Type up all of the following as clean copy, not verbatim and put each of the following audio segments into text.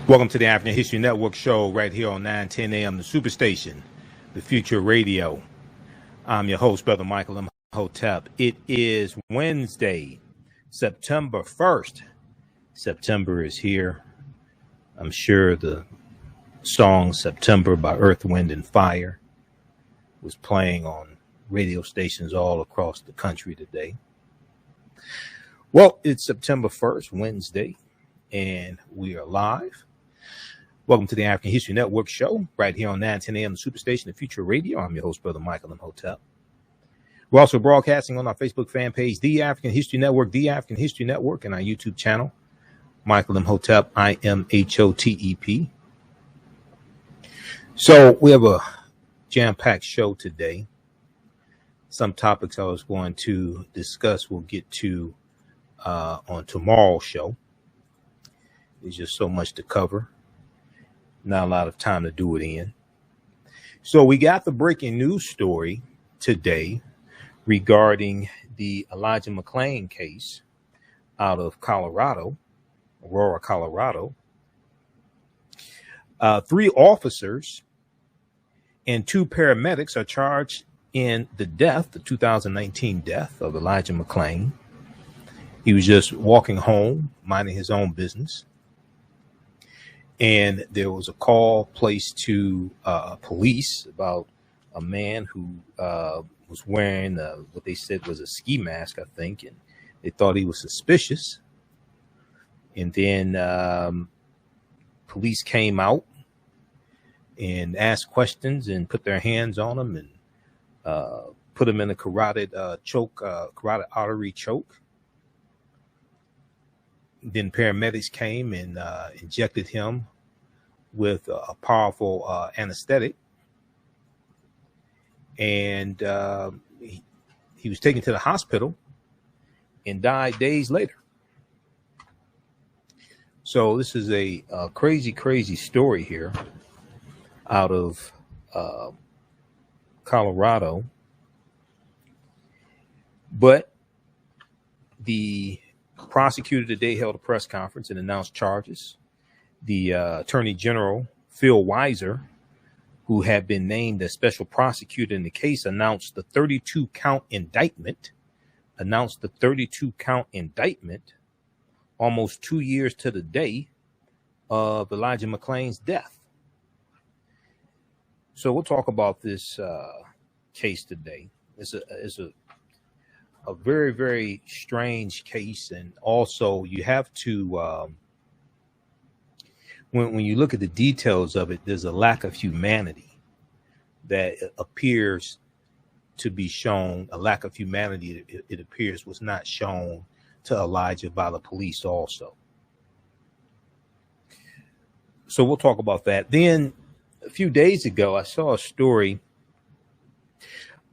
Welcome to the African History Network show right here on 910 a.m. the Superstation, the Future Radio. I'm your host, Brother Michael Imhotep. It is Wednesday, September 1st. September is here. I'm sure the song September by Earth, Wind, and Fire was playing on radio stations all across the country today. Well, it's September 1st, Wednesday, and we are live. Welcome to the African History Network show right here on 910 a.m. the Superstation, the Future Radio. I'm your host, Brother Michael Imhotep. We're also broadcasting on our Facebook fan page, The African History Network, The African History Network, and our YouTube channel, Michael Imhotep, Imhotep. So we have a jam-packed show today. Some topics I was going to discuss we'll get to on tomorrow's show. There's just so much to cover. Not a lot of time to do it in. So we got the breaking news story today regarding the Elijah McClain case out of Colorado, Aurora, Colorado. 3 officers and 2 paramedics are charged in the 2019 death of Elijah McClain. He was just walking home, minding his own business. And there was a call placed to police about a man who was wearing what they said was a ski mask, I think, and they thought he was suspicious. And then police came out and asked questions and put their hands on him and put him in a carotid artery choke. Then paramedics came and injected him with a powerful anesthetic. And he was taken to the hospital and died days later. So this is a crazy, crazy story here out of Colorado. But the prosecutor today held a press conference and announced charges. The Attorney General, Phil Weiser, who had been named as special prosecutor in the case, announced the 32-count indictment, almost 2 years to the day of Elijah McClain's death. So we'll talk about this case today. It's a very, very strange case. And also you have to, when you look at the details of it, there's a lack of humanity that appears to be shown. A lack of humanity, it appears, was not shown to Elijah by the police also. So we'll talk about that. Then a few days ago, I saw a story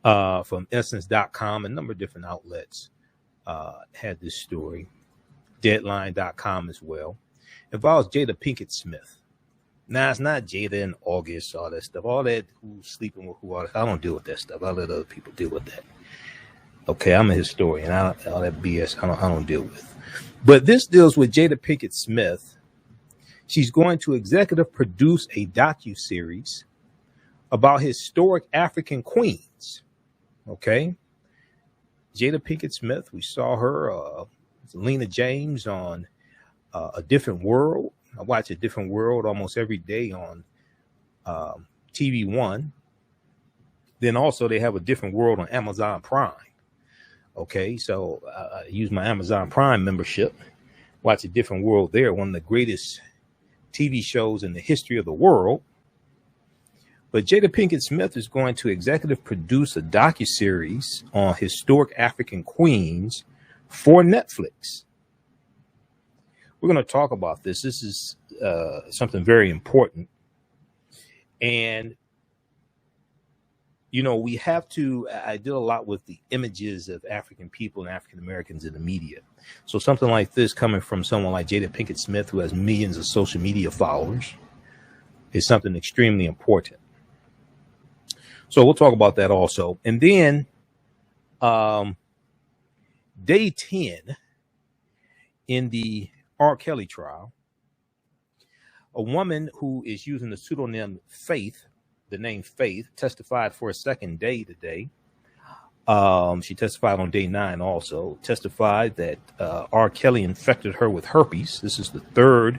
from Essence.com. A number of different outlets had this story. Deadline.com as well. Involves Jada Pinkett Smith. Now, it's not Jada and August, all that stuff. All that, who's sleeping with who, I don't deal with that stuff. I let other people deal with that. Okay, I'm a historian. All that BS, I don't deal with. But this deals with Jada Pinkett Smith. She's going to executive produce a docuseries about historic African queens. Okay, Jada Pinkett Smith, we saw her, Lena James on A Different World. I watch A Different World almost every day on TV One. Then also they have A Different World on Amazon Prime. Okay, so I use my Amazon Prime membership, watch A Different World there, one of the greatest TV shows in the history of the world. But Jada Pinkett Smith is going to executive produce a docuseries on historic African queens for Netflix. We're going to talk about this. This is something very important. And, you know, we have to, I deal a lot with the images of African people and African Americans in the media. So something like this coming from someone like Jada Pinkett Smith, who has millions of social media followers, is something extremely important. So we'll talk about that also. And then day 10 in the R. Kelly trial. A woman who is using the pseudonym Faith, the name Faith, testified for a second day today. She testified on day 9 also, testified that R. Kelly infected her with herpes. This is the third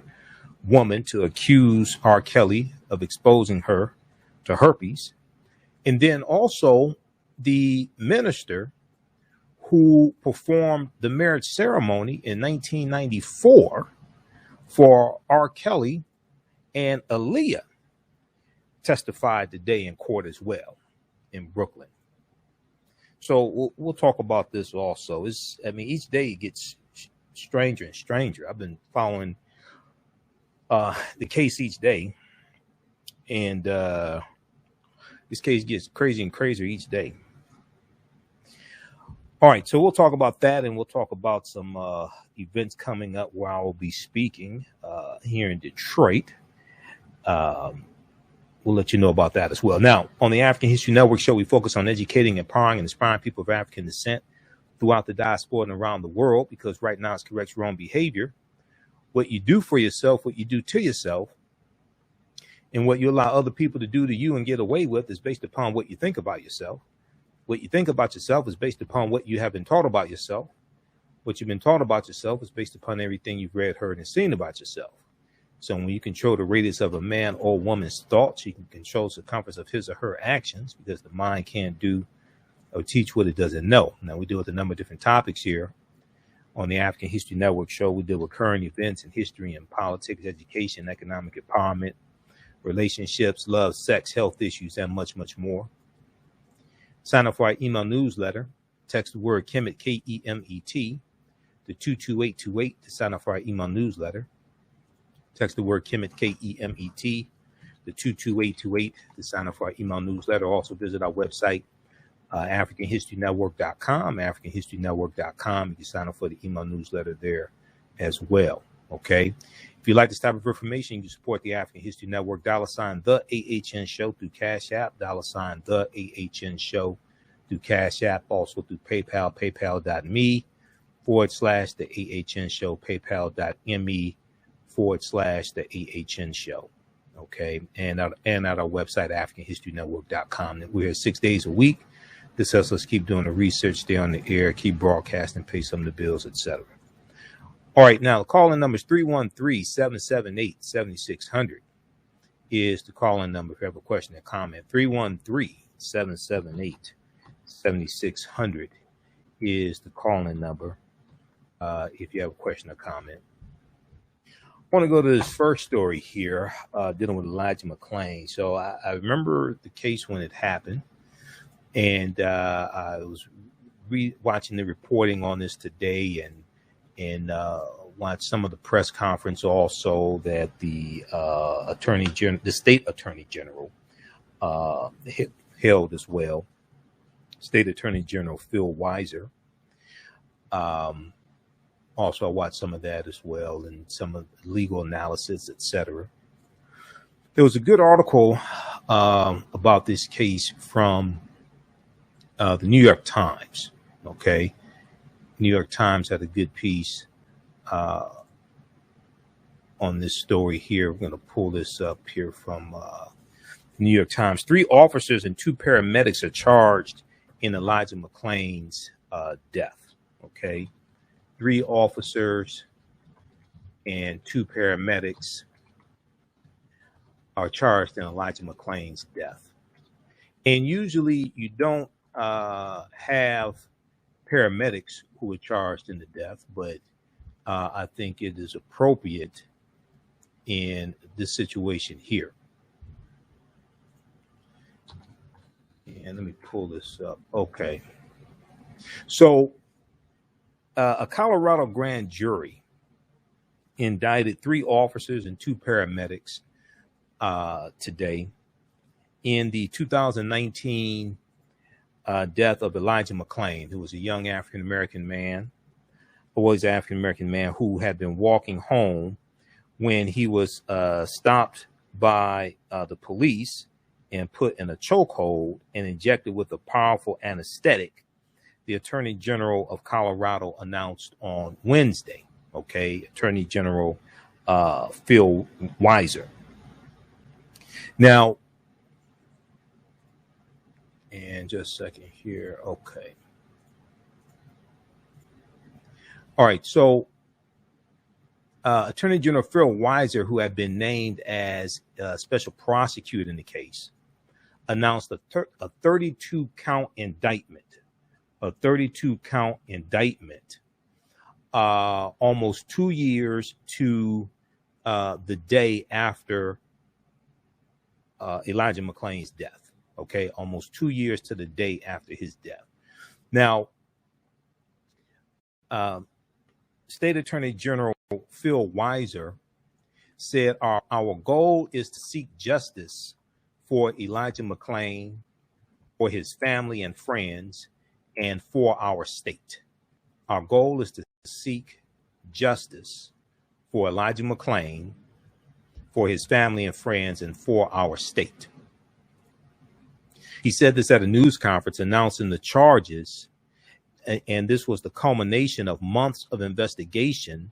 woman to accuse R. Kelly of exposing her to herpes. And then also the minister who performed the marriage ceremony in 1994 for R. Kelly and Aaliyah testified today in court as well in Brooklyn. So we'll talk about this also. Each day it gets stranger and stranger. I've been following the case each day, and this case gets crazier and crazier each day. All right, so we'll talk about that, and we'll talk about some events coming up where I will be speaking here in Detroit. We'll let you know about that as well. Now, on the African History Network show, we focus on educating, empowering, and inspiring people of African descent throughout the diaspora and around the world, because right now it's corrects wrong behavior. What you do for yourself, what you do to yourself, and what you allow other people to do to you and get away with is based upon what you think about yourself. What you think about yourself is based upon what you have been taught about yourself. What you've been taught about yourself is based upon everything you've read, heard, and seen about yourself. So when you control the radius of a man or woman's thoughts, you can control the circumference of his or her actions, because the mind can't do or teach what it doesn't know. Now, we deal with a number of different topics here on the African History Network show. We deal with current events in history and politics, education, economic empowerment, relationships, love, sex, health issues, and much, much more. Sign up for our email newsletter. Text the word Kemet, K-E-M-E-T, to 22828 to sign up for our email newsletter. Text the word Kemet, K-E-M-E-T, to 22828 to sign up for our email newsletter. Also visit our website, AfricanHistoryNetwork.com, AfricanHistoryNetwork.com. You can sign up for the email newsletter there as well. Okay. If you like this type of information, you can support the African History Network, $ the AHN Show through Cash App, $ the AHN Show through Cash App, also through PayPal, paypal.me /the AHN Show, paypal.me /the AHN Show. Okay. And at our website, AfricanHistoryNetwork.com. We're here 6 days a week. This helps us keep doing the research, stay on the air, keep broadcasting, pay some of the bills, etc. All right, now the call-in number is 313-778-7600 is the call-in number if you have a question or comment. 313-778-7600 is the call-in number if you have a question or comment. I want to go to this first story here dealing with Elijah McClain. So I remember the case when it happened, and I was watching the reporting on this today, and watch some of the press conference also that the state attorney general held as well. State Attorney General Phil Weiser. Also, I watched some of that as well, and some of the legal analysis, etc. There was a good article about this case from the New York Times. Okay. New York Times had a good piece on this story here. We're going to pull this up here from New York Times. 3 officers and 2 paramedics are charged in Elijah McClain's death. Okay. 3 officers and 2 paramedics are charged in Elijah McClain's death. And usually you don't have paramedics who were charged in the death, but I think it is appropriate in this situation here. And let me pull this up. Okay. So a Colorado grand jury indicted 3 officers and 2 paramedics today in the 2019 death of Elijah McClain, who was a young African-American man, who had been walking home when he was stopped by the police and put in a chokehold and injected with a powerful anesthetic, the Attorney General of Colorado announced on Wednesday. Okay, Attorney General Phil Weiser. Now, and just a second here. Okay. All right. So, Attorney General Phil Weiser, who had been named as special prosecutor in the case, announced a 32-count indictment. A 32-count indictment, almost 2 years to the day after Elijah McClain's death. Okay, almost 2 years to the day after his death. Now, State Attorney General Phil Weiser said, our goal is to seek justice for Elijah McClain, for his family and friends, and for our state. Our goal is to seek justice for Elijah McClain, for his family and friends, and for our state. He said this at a news conference announcing the charges, and this was the culmination of months of investigation,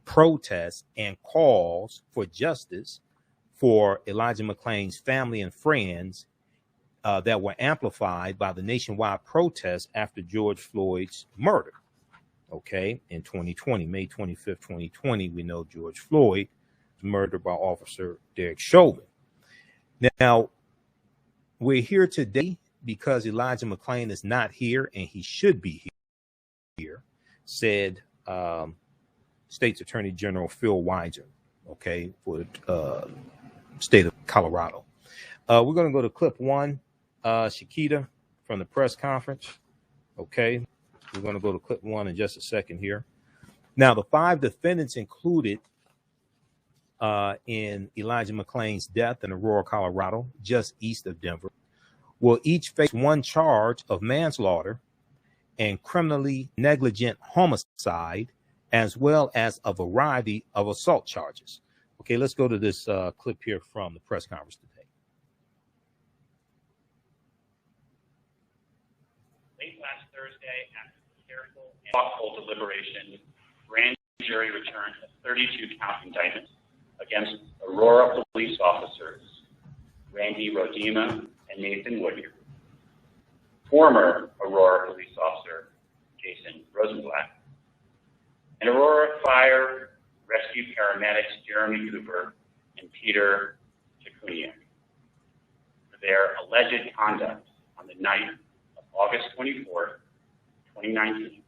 protests, and calls for justice for Elijah McClain's family and friends that were amplified by the nationwide protests after George Floyd's murder. Okay, in 2020, May 25th, 2020, we know George Floyd was murdered by Officer Derek Chauvin. Now, we're here today because Elijah McClain is not here, and he should be here, said State's Attorney General Phil Weiser, okay, for the state of Colorado. We're going to go to clip one, Shakita, from the press conference. Okay, we're going to go to clip one in just a second here. Now, the 5 defendants included in Elijah McClain's death in Aurora, Colorado, just east of Denver, will each face one charge of manslaughter and criminally negligent homicide, as well as a variety of assault charges. Okay, let's go to this clip here from the press conference today. Late last Thursday, after careful and thoughtful deliberation, grand jury returned a 32-count indictment against Aurora police officers Randy Rodema and Nathan Woodyard, former Aurora police officer Jason Rosenblatt, and Aurora Fire Rescue Paramedics Jeremy Cooper and Peter Chikuniak for their alleged conduct on the night of August 24th, 2019,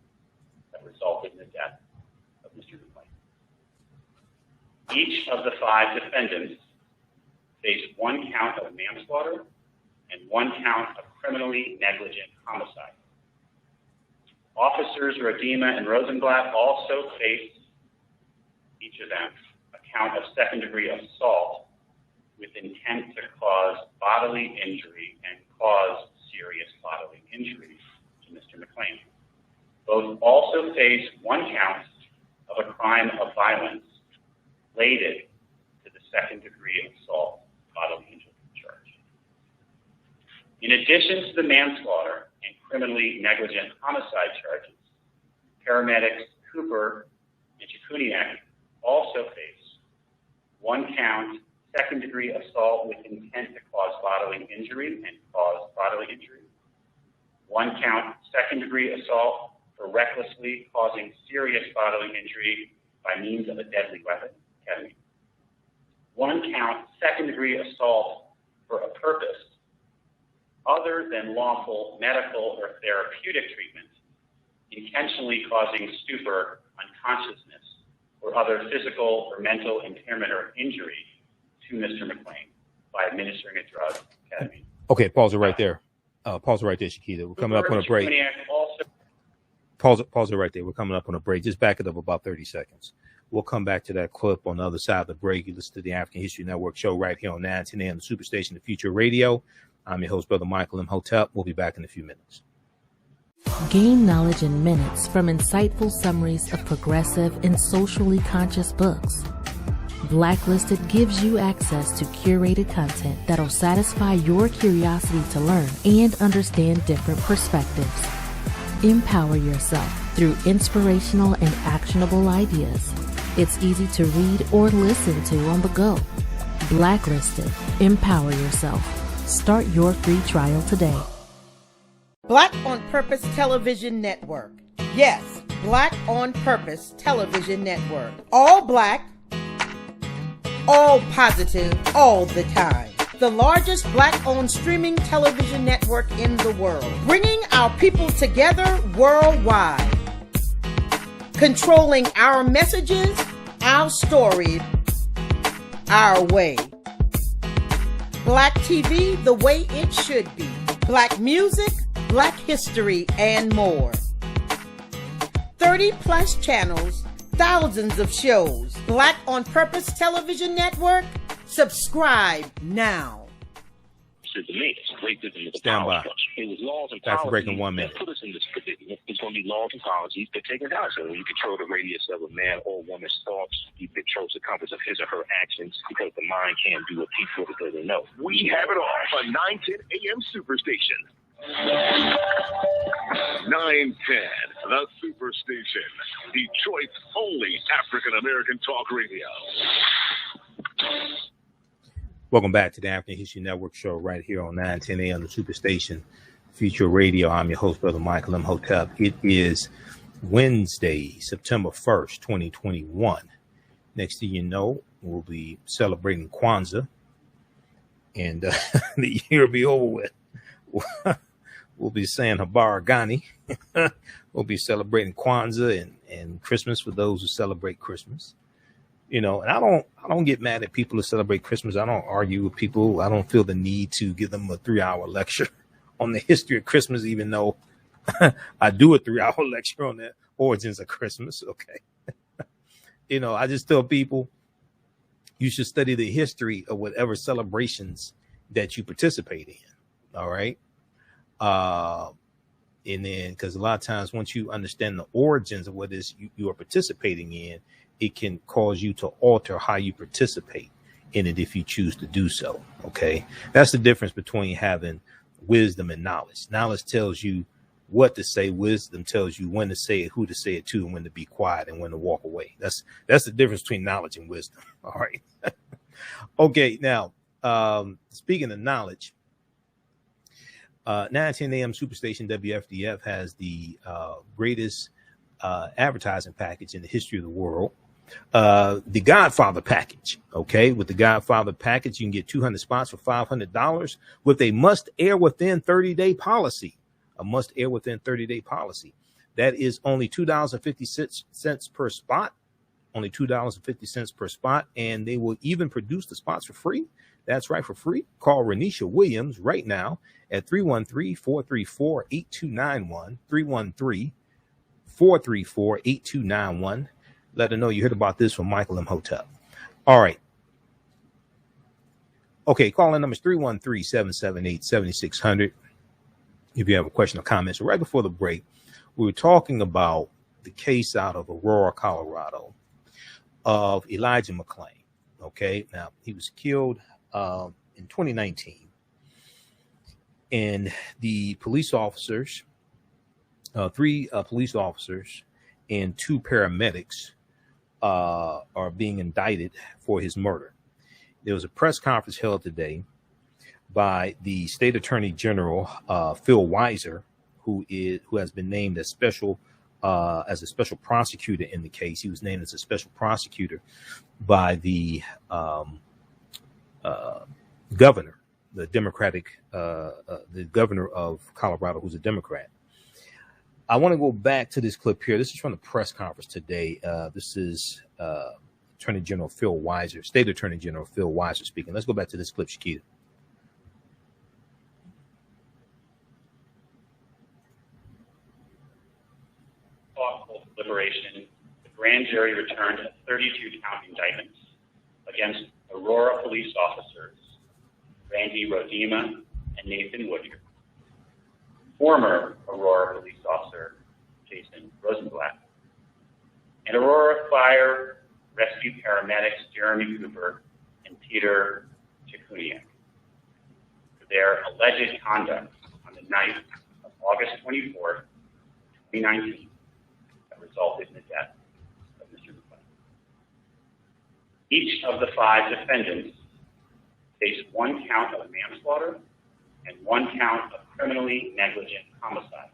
that resulted in the death of Mr. McClain. Each of the 5 defendants faced 1 count of manslaughter and 1 count of criminally negligent homicide. Officers Rodema and Rosenblatt also faced, each of them, a count of second-degree assault with intent to cause bodily injury and cause serious bodily injury to Mr. McClain. Both also faced 1 count of a crime of violence related to the second-degree assault bodily injury charge. In addition to the manslaughter and criminally negligent homicide charges, paramedics Cooper and Chikuniak also face 1 count second-degree assault with intent to cause bodily injury and cause bodily injury, 1 count second-degree assault for recklessly causing serious bodily injury by means of a deadly weapon, ketamine, 1 count second-degree assault for a purpose other than lawful medical or therapeutic treatment, intentionally causing stupor, unconsciousness, or other physical or mental impairment or injury to Mr. McClain by administering a drug, ketamine. Okay, pause it right there. Pause it right there, Shakita. We're coming up on a break. Pause it right there. We're coming up on a break. Just back it up about 30 seconds. We'll come back to that clip on the other side of the break. You listen to the African History Network show right here on 910 AM, the Superstation, the Future Radio. I'm your host, Brother Michael Imhotep. We'll be back in a few minutes. Gain knowledge in minutes from insightful summaries of progressive and socially conscious books. Blacklisted gives you access to curated content that'll satisfy your curiosity to learn and understand different perspectives. Empower yourself through inspirational and actionable ideas. It's easy to read or listen to on the go. Blacklisted. Empower yourself. Start your free trial today. Black on Purpose Television Network. Yes, Black on Purpose Television Network. All black, all positive, all the time. The largest black-owned streaming television network in the world. Bringing our people together worldwide. Controlling our messages, our stories, our way. Black TV the way it should be. Black music, Black history, and more. 30-plus channels, thousands of shows. Black on Purpose Television Network. Subscribe now. Stand by. It was laws and That's policies breaking 1 minute. that put us in this predicament. It's going to be laws and policies that take us out. So when you control the radius of a man or woman's thoughts, you control the compass of his or her actions because the mind can't do what people doesn't know. We have it all on 910 AM Superstation. 910, the Superstation, Detroit's only African-American talk radio. Welcome back to the African History Network show right here on 910 AM, the Superstation, Future Radio. I'm your host, Brother Michael Imhotep. It is Wednesday, September 1st, 2021. Next thing you know, we'll be celebrating Kwanzaa, and the year will be over with. We'll be saying Habara Ghani. We'll be celebrating Kwanzaa and Christmas for those who celebrate Christmas. You know, and I don't get mad at people who celebrate Christmas. I don't argue with people. I don't feel the need to give them a 3-hour lecture on the history of Christmas, even though I do a 3-hour lecture on the origins of Christmas. Okay. You know, I just tell people you should study the history of whatever celebrations that you participate in. All right. And then, because a lot of times once you understand the origins of what it is you are participating in, it can cause you to alter how you participate in it if you choose to do so. Okay. That's the difference between having wisdom and knowledge. Knowledge tells you what to say. Wisdom tells you when to say it, who to say it to, and when to be quiet and when to walk away. That's the difference between knowledge and wisdom. All right. Okay. Now, speaking of knowledge, 910 AM Superstation WFDF has the greatest advertising package in the history of the world. The Godfather package. Okay. With the Godfather package, you can get 200 spots for $500 with a must air within 30-day policy. A must air within 30-day policy. That is only $2.50 per spot. Only $2.50 per spot. And they will even produce the spots for free. That's right, for free. Call Renisha Williams right now at 313-434-8291. 313-434-8291. Let her know you heard about this from Michael Imhotep. All right. Okay, call-in number is 313-778-7600. If you have a question or comment. So right before the break, we were talking about the case out of Aurora, Colorado, of Elijah McClain. Okay, now he was killed in 2019. And the police officers, 3 police officers and 2 paramedics are being indicted for his murder. There was a press conference held today by the State Attorney General, Phil Weiser, who has been named as a special prosecutor in the case. He was named as a special prosecutor by the governor, the governor of Colorado, who's a Democrat. I want to go back to this clip here. This is from the press conference today. This is Attorney General Phil Weiser, State Attorney General Phil Weiser speaking. Let's go back to this clip, Shakita. Thoughtful deliberation, the grand jury returned 32-count indictments against Aurora police officers Randy Rodima and Nathan Woodyer, former Aurora police officer Jason Rosenblatt, and Aurora Fire Rescue paramedics Jeremy Cooper and Peter Chikuniak for their alleged conduct on the night of August 24th, 2019, that resulted in the death of Mr. McClain. Each of the 5 defendants face 1 count of manslaughter and 1 count of criminally negligent homicide.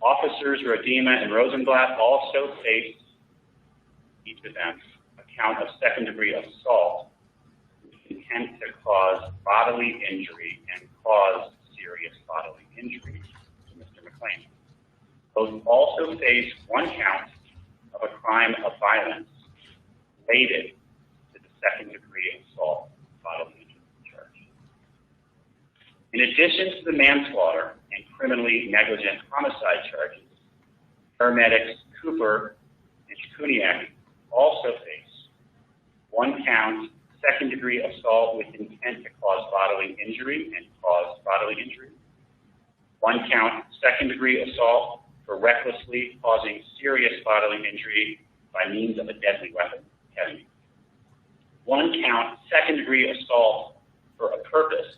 Officers Rodema and Rosenblatt also faced, each of them, a count of second-degree assault with intent to cause bodily injury and cause serious bodily injury to Mr. McClain. Both also faced 1 count of a crime of violence related to the second-degree assault bodily injury charge. In addition to the manslaughter and criminally negligent homicide charges, paramedics Cooper and Shkuniak also face 1 count second-degree assault with intent to cause bodily injury and cause bodily injury, 1 count second-degree assault for recklessly causing serious bodily injury by means of a deadly weapon, ketamine, 1 count second-degree assault for a purpose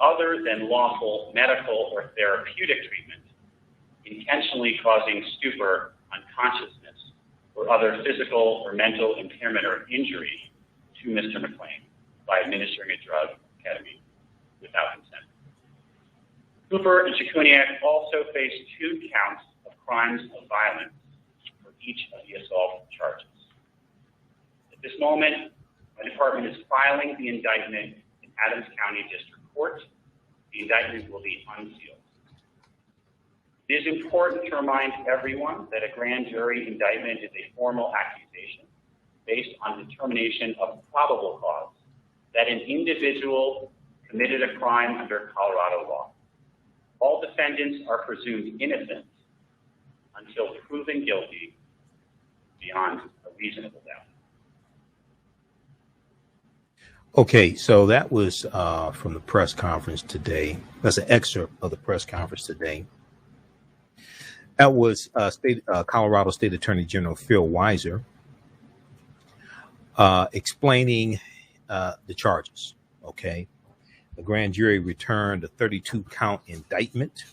other than lawful medical or therapeutic treatment, intentionally causing stupor, unconsciousness, or other physical or mental impairment or injury to Mr. McClain by administering a drug, ketamine, without consent. Cooper and Shkuniak also faced 2 counts of crimes of violence for each of the assault charges. At this moment, my department is filing the indictment in Adams County District Court. The indictment will be unsealed. It is important to remind everyone that a grand jury indictment is a formal accusation based on determination of probable cause that an individual committed a crime under Colorado law. All defendants are presumed innocent until proven guilty beyond a reasonable doubt. Okay, so that was from the press conference today. That's an excerpt of the press conference today. That was Colorado State Attorney General Phil Weiser explaining the charges. Okay, the grand jury returned a 32-count indictment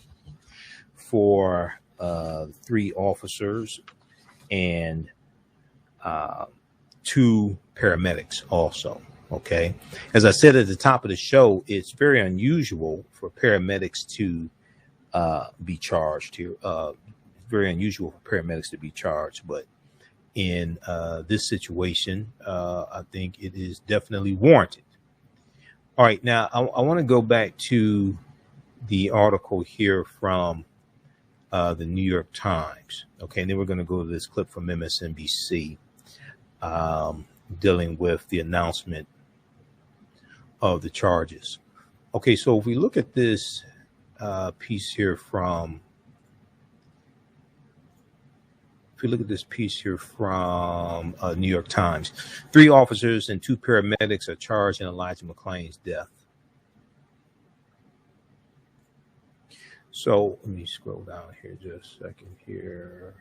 for 3 officers and 2 paramedics also. Okay, as I said at the top of the show, it's very unusual for paramedics to be charged here. Very unusual for paramedics to be charged, but in this situation, I think it is definitely warranted. All right, now I want to go back to the article here from the New York Times. Okay, and then we're going to go to this clip from MSNBC dealing with the announcement of the charges. Okay, so if we look at this piece here from, New York Times, 3 officers and 2 paramedics are charged in Elijah McClain's death. So let me scroll down here just a second here.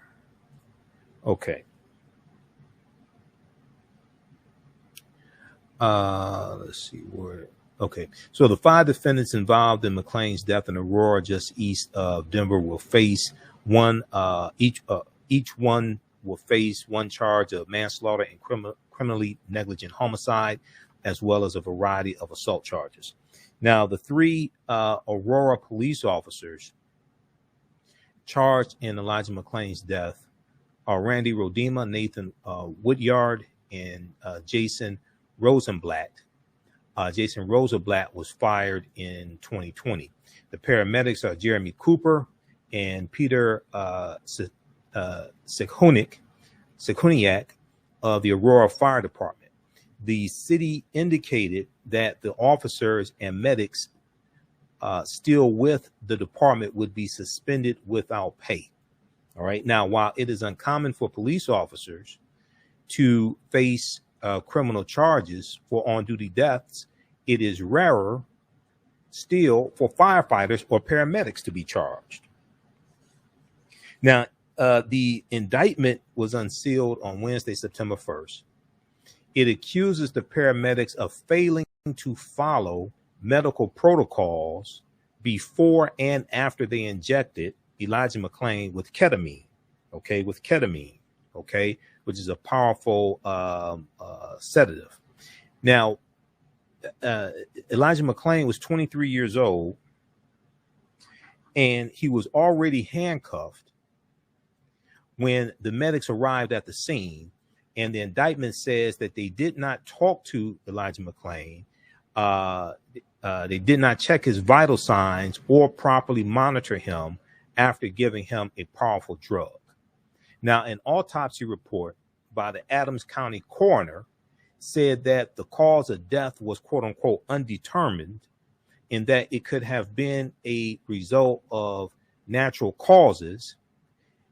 Okay. Let's see where. Okay, so the 5 defendants involved in McClain's death in Aurora, just east of Denver, will face each one will face 1 charge of manslaughter and criminally negligent homicide, as well as a variety of assault charges. Now, the 3 Aurora police officers charged in Elijah McClain's death are Randy Rodema, Nathan Woodyard, and Jason Rosenblatt. Jason Rosenblatt was fired in 2020. The paramedics are Jeremy Cooper and Peter Sekuniak of the Aurora Fire Department. The city indicated that the officers and medics still with the department would be suspended without pay. All right. Now, while it is uncommon for police officers to face criminal charges for on-duty deaths, it is rarer still for firefighters or paramedics to be charged. Now, the indictment was unsealed on Wednesday, September 1st. It accuses the paramedics of failing to follow medical protocols before and after they injected Elijah McClain with ketamine. Okay, with ketamine. okay, which is a powerful sedative. Now, Elijah McClain was 23 years old, and he was already handcuffed when the medics arrived at the scene. And the indictment says that they did not talk to Elijah McClain. They did not check his vital signs or properly monitor him after giving him a powerful drug. Now, an autopsy report by the Adams County coroner said that the cause of death was, quote unquote, undetermined, in that it could have been a result of natural causes,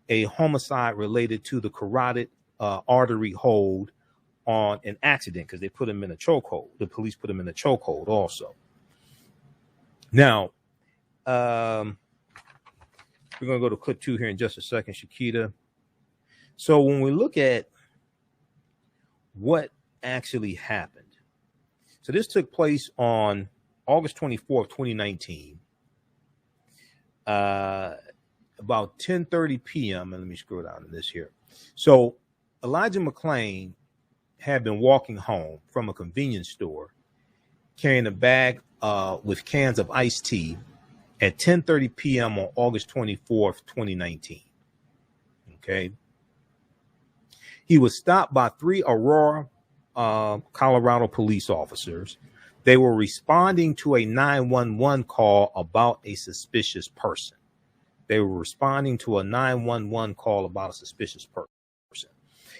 a homicide related to the carotid artery hold on an accident, because they put him in a chokehold. The police put him in a chokehold also. Now, we're going to go to clip 2 here in just a second, Shakita. So when we look at what actually happened, so this took place on August 24th, 2019, about 10:30 p.m. And let me scroll down to this here. So Elijah McClain had been walking home from a convenience store carrying a bag with cans of iced tea at 10:30 p.m. on August 24th, 2019. Okay. He was stopped by 3 Aurora, Colorado police officers. They were responding to a 911 call about a suspicious person. They were responding to a 911 call about a suspicious person.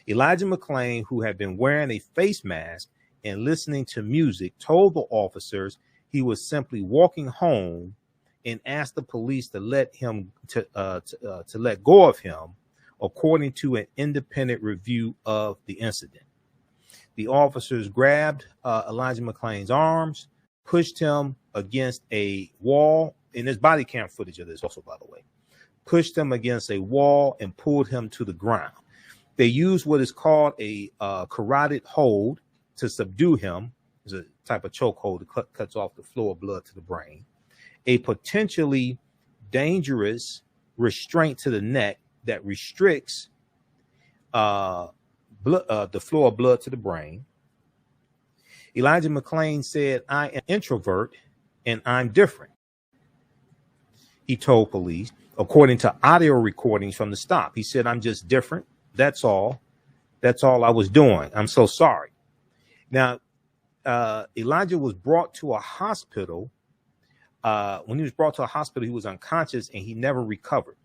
Elijah McClain, who had been wearing a face mask and listening to music, told the officers he was simply walking home and asked the police to let go of him, according to an independent review of the incident. The officers grabbed Elijah McClain's arms, pushed him against a wall, and there's body cam footage of this also, by the way, pushed him against a wall and pulled him to the ground. They used what is called a carotid hold to subdue him. It's a type of chokehold that cuts off the flow of blood to the brain. A potentially dangerous restraint to the neck that restricts the flow of blood to the brain. Elijah McClain said, "I am an introvert and I'm different," he told police, according to audio recordings from the stop. He said, "I'm just different. That's all. That's all I was doing. I'm so sorry." Now, Elijah was brought to a hospital. When he was brought to a hospital, he was unconscious and he never recovered.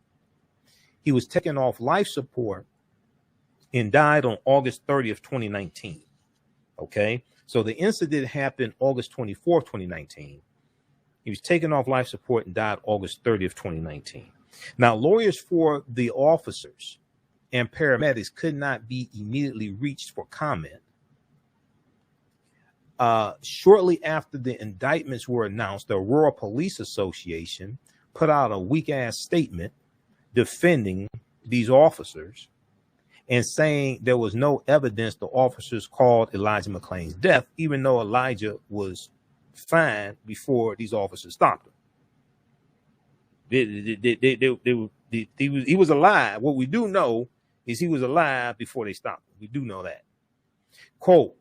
He was taken off life support and died on August 30th, 2019. Okay, so the incident happened August 24th, 2019. He was taken off life support and died August 30th, 2019. Now, lawyers for the officers and paramedics could not be immediately reached for comment. Shortly after the indictments were announced, the Aurora Police Association put out a weak-ass statement defending these officers and saying there was no evidence the officers caused Elijah McClain's death, even though Elijah was fine before these officers stopped him. He was alive. What we do know is he was alive before they stopped him. We do know that. Quote,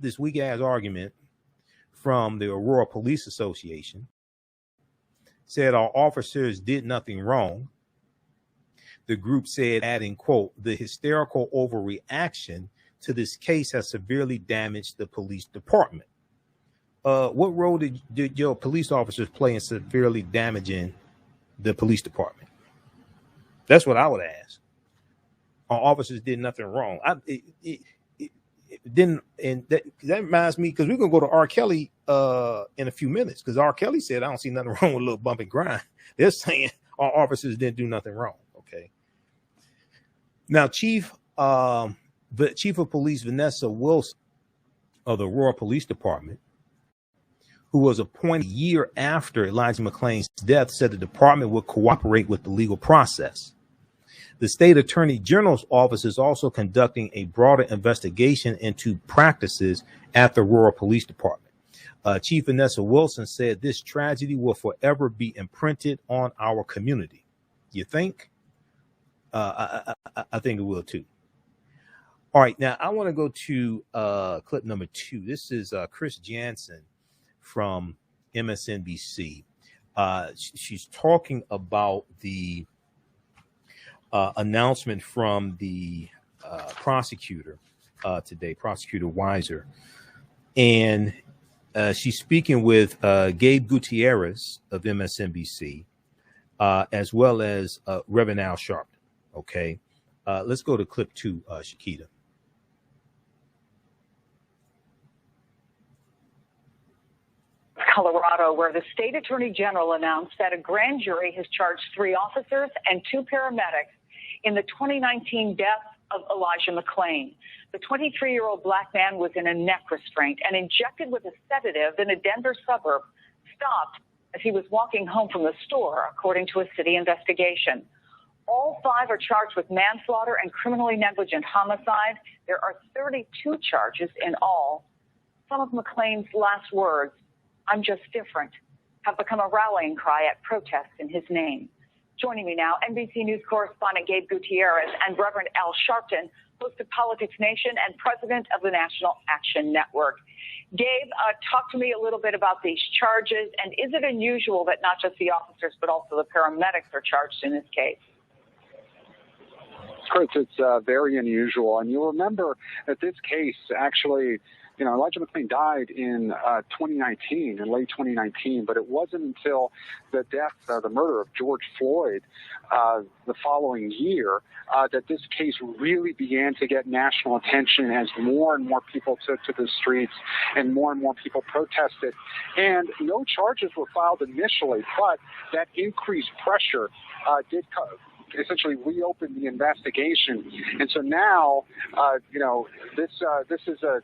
this weak-ass argument from the Aurora Police Association said our officers did nothing wrong. The group said, adding, quote, "The hysterical overreaction to this case has severely damaged the police department." What role did your police officers play in severely damaging the police department? That's what I would ask. Our officers did nothing wrong. It didn't, and that reminds me, because we're gonna go to R. Kelly in a few minutes, because R. Kelly said, "I don't see nothing wrong with a little bump and grind." They're saying our officers didn't do nothing wrong. Okay. Now, the chief of police, Vanessa Wilson of the Aurora Police Department, who was appointed a year after Elijah McClain's death, said the department would cooperate with the legal process. The state attorney general's office is also conducting a broader investigation into practices at the Aurora Police Department. Chief Vanessa Wilson said this tragedy will forever be imprinted on our community. You think? I think it will too. All right, now I want to go to clip number 2. This is Chris Jansen from MSNBC. She's talking about the announcement from the prosecutor today, Prosecutor Weiser. And she's speaking with Gabe Gutierrez of MSNBC, as well as Reverend Al Sharpton. Okay, let's go to clip 2, Shakita. Colorado, where the state attorney general announced that a grand jury has charged 3 officers and 2 paramedics in the 2019 death of Elijah McClain. The 23-year-old black man was in a neck restraint and injected with a sedative in a Denver suburb, stopped as he was walking home from the store, according to a city investigation. All 5 are charged with manslaughter and criminally negligent homicide. There are 32 charges in all. Some of McClain's last words, "I'm just different," have become a rallying cry at protests in his name. Joining me now, NBC News correspondent Gabe Gutierrez and Reverend Al Sharpton, host of Politics Nation and president of the National Action Network. Gabe, talk to me a little bit about these charges, and is it unusual that not just the officers but also the paramedics are charged in this case? Chris, it's very unusual, and you'll remember that this case actually, Elijah McClain died in 2019, in late 2019, but it wasn't until the death, the murder of George Floyd the following year that this case really began to get national attention as more and more people took to the streets and more people protested. And no charges were filed initially, but that increased pressure did essentially reopen the investigation. And so now, this is a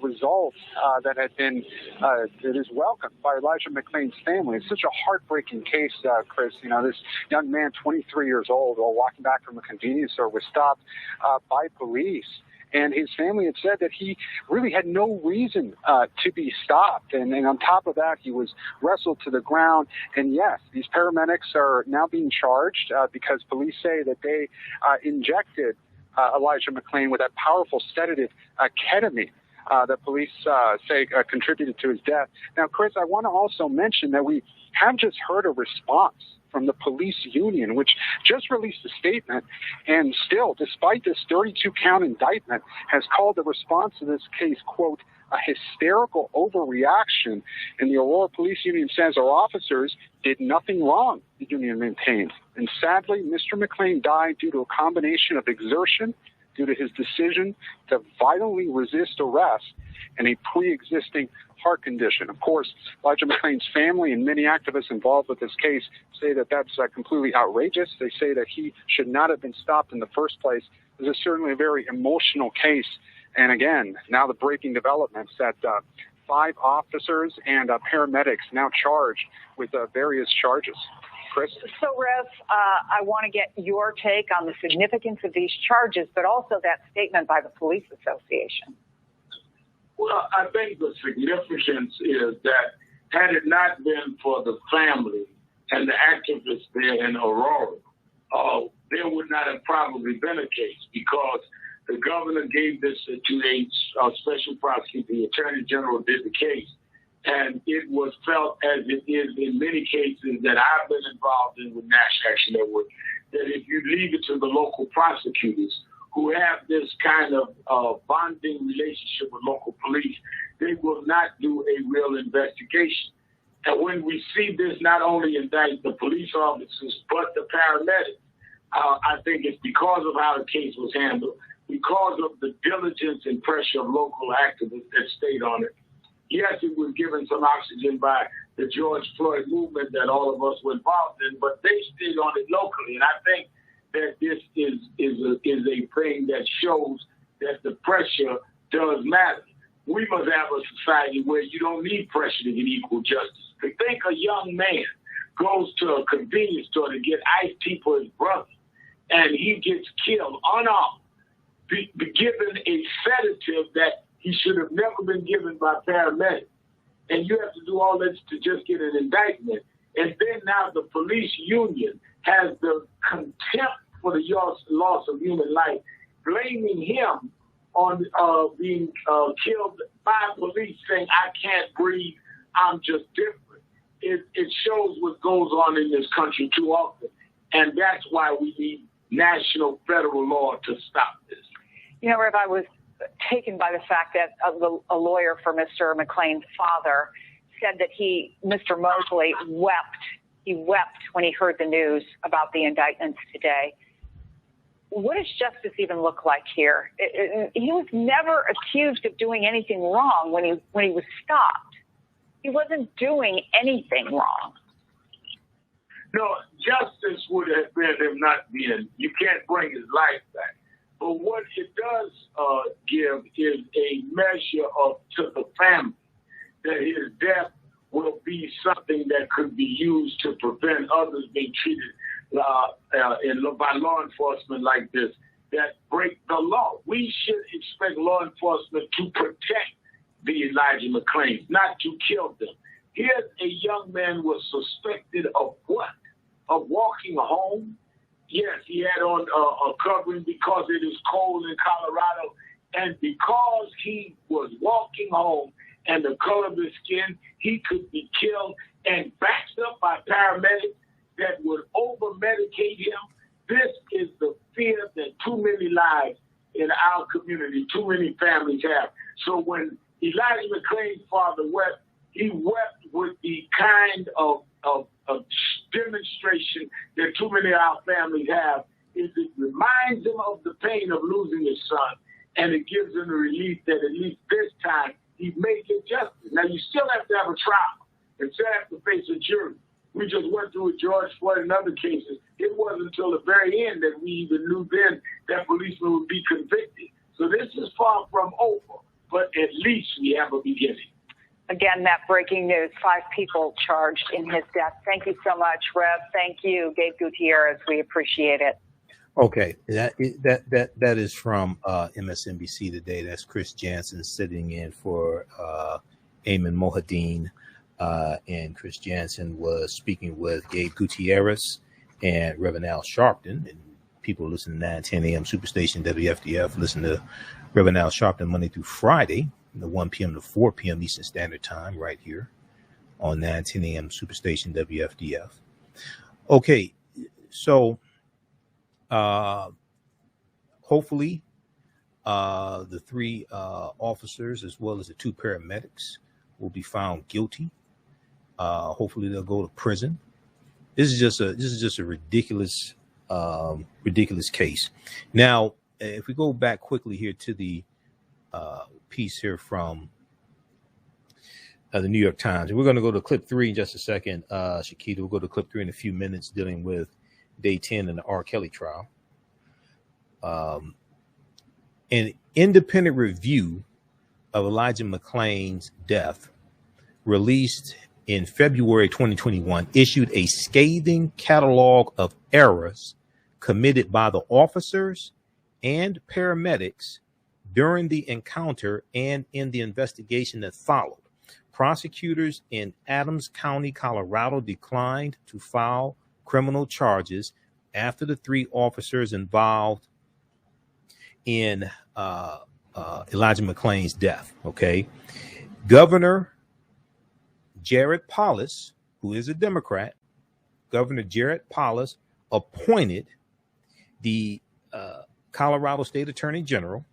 result that had been that is welcomed by Elijah McClain's family. It's such a heartbreaking case, Chris. This young man, 23 years old, while walking back from a convenience store, was stopped by police. And his family had said that he really had no reason to be stopped. And on top of that, he was wrestled to the ground. And yes, these paramedics are now being charged because police say that they injected Elijah McClain with that powerful sedative, ketamine. That police say contributed to his death. Now, Chris, I want to also mention that we have just heard a response from the police union, which just released a statement, and still, despite this 32-count indictment, has called the response to this case, quote, a hysterical overreaction. And the Aurora Police Union says our officers did nothing wrong, the union maintained. And sadly, Mr. McClain died due to a combination of exertion, due to his decision to violently resist arrest, and a pre-existing heart condition. Of course, Elijah McClain's family and many activists involved with this case say that that's completely outrageous. They say that he should not have been stopped in the first place. This is certainly a very emotional case. And again, now the breaking developments that 5 officers and paramedics now charged with various charges. Chris? So, Rev, I want to get your take on the significance of these charges, but also that statement by the Police Association. Well, I think the significance is that had it not been for the family and the activists there in Aurora, there would not have probably been a case, because the governor gave this to a special prosecutor. The attorney general did the case. And it was felt, as it is in many cases that I've been involved in with National Action Network, that if you leave it to the local prosecutors who have this kind of bonding relationship with local police, they will not do a real investigation. And when we see this not only indict the police officers, but the paramedics, I think it's because of how the case was handled, because of the diligence and pressure of local activists that stayed on it. Yes, it was given some oxygen by the George Floyd movement that all of us were involved in, but they stayed on it locally. And I think that this is a thing that shows that the pressure does matter. We must have a society where you don't need pressure to get equal justice. To think a young man goes to a convenience store to get iced tea for his brother, and he gets killed unarmed, be given a sedative that he should have never been given by paramedics. And you have to do all this to just get an indictment. And then now the police union has the contempt for the loss of human life, blaming him on being killed by police, saying, I can't breathe, I'm just different. It shows what goes on in this country too often. And that's why we need national federal law to stop this. You know, Rev, I was taken by the fact that a lawyer for Mr. McClain's father said that Mr. Mosley, wept. He wept when he heard the news about the indictments today. What does justice even look like here? He was never accused of doing anything wrong when he was stopped. He wasn't doing anything wrong. No, justice would have been him not being, you can't bring his life back. But what it does give is a measure to the family that his death will be something that could be used to prevent others being treated by law enforcement like this that break the law. We should expect law enforcement to protect the Elijah McClain, not to kill them. Here's a young man was suspected of what? Of walking home. Yes, he had on a covering because it is cold in Colorado, and because he was walking home and the color of his skin, he could be killed and backed up by paramedics that would over-medicate him. This is the fear that too many lives in our community, too many families have. So when Elijah McClain's father wept, he wept with the kind of demonstration that too many of our families have. Is it reminds him of the pain of losing his son, and it gives him the relief that at least this time he may get justice. Now, you still have to have a trial and still have to face a jury. We just went through with George Floyd and other cases. It wasn't until the very end that we even knew then that policemen would be convicted. So this is far from over, but at least we have a beginning. Again, that breaking news, 5 people charged in his death. Thank you so much, Rev. Thank you, Gabe Gutierrez. We appreciate it. Okay, that is from MSNBC today. That's Chris Jansen sitting in for Ayman Mohadeen, and Chris Jansen was speaking with Gabe Gutierrez and Reverend Al Sharpton. And people listen to 9:10 a.m. Superstation WFDF. Listen to Reverend Al Sharpton Monday through Friday, the 1 p.m. to 4 p.m. Eastern Standard Time, right here on 9:10 a.m. Superstation WFDF. Okay, so hopefully the 3 officers as well as the 2 paramedics will be found guilty. Hopefully they'll go to prison. This is just a ridiculous case. Now, if we go back quickly here to the piece here from the New York Times, we're going to go to clip 3 in just a second. Shakita, we'll go to clip 3 in a few minutes, dealing with day 10 in the R. Kelly trial. An independent review of Elijah McClain's death, released in February 2021, issued a scathing catalog of errors committed by the officers and paramedics during the encounter and in the investigation that followed. Prosecutors in Adams County, Colorado, declined to file criminal charges after the 3 officers involved in Elijah McClain's death. Okay, Governor Jared Polis, who is a Democrat, Governor Jared Polis appointed the Colorado State Attorney General,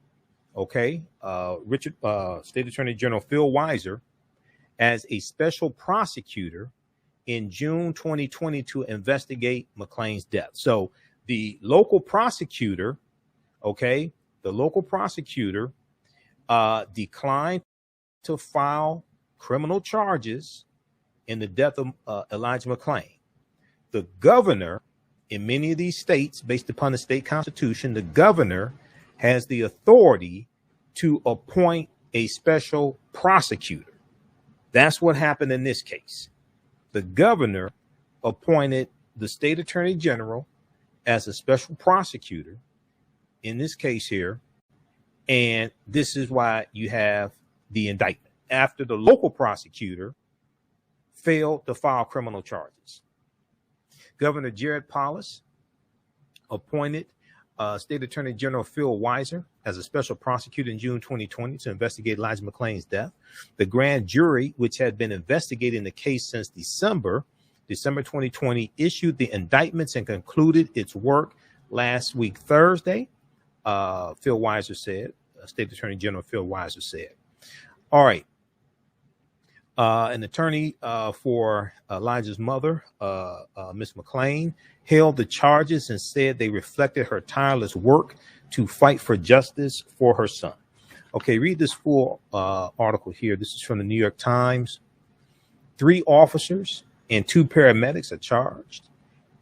State Attorney General Phil Weiser, as a special prosecutor in June 2020 to investigate McClain's death. So the local prosecutor, declined to file criminal charges in the death of Elijah McClain. The governor, in many of these states, based upon the state constitution, the governor has the authority to appoint a special prosecutor. That's what happened in this case. The governor appointed the state attorney general as a special prosecutor in this case here. And this is why you have the indictment after the local prosecutor failed to file criminal charges. Governor Jared Polis appointed State Attorney General Phil Weiser as a special prosecutor in June 2020 to investigate Elijah McClain's death. The grand jury, which had been investigating the case since December 2020, issued the indictments and concluded its work last week, Thursday. Phil Weiser said, State Attorney General Phil Weiser said. All right. An attorney for Elijah's mother, Ms. McClain, hailed the charges and said they reflected her tireless work to fight for justice for her son. Okay, read this full article here. This is from the New York Times. 3 officers and 2 paramedics are charged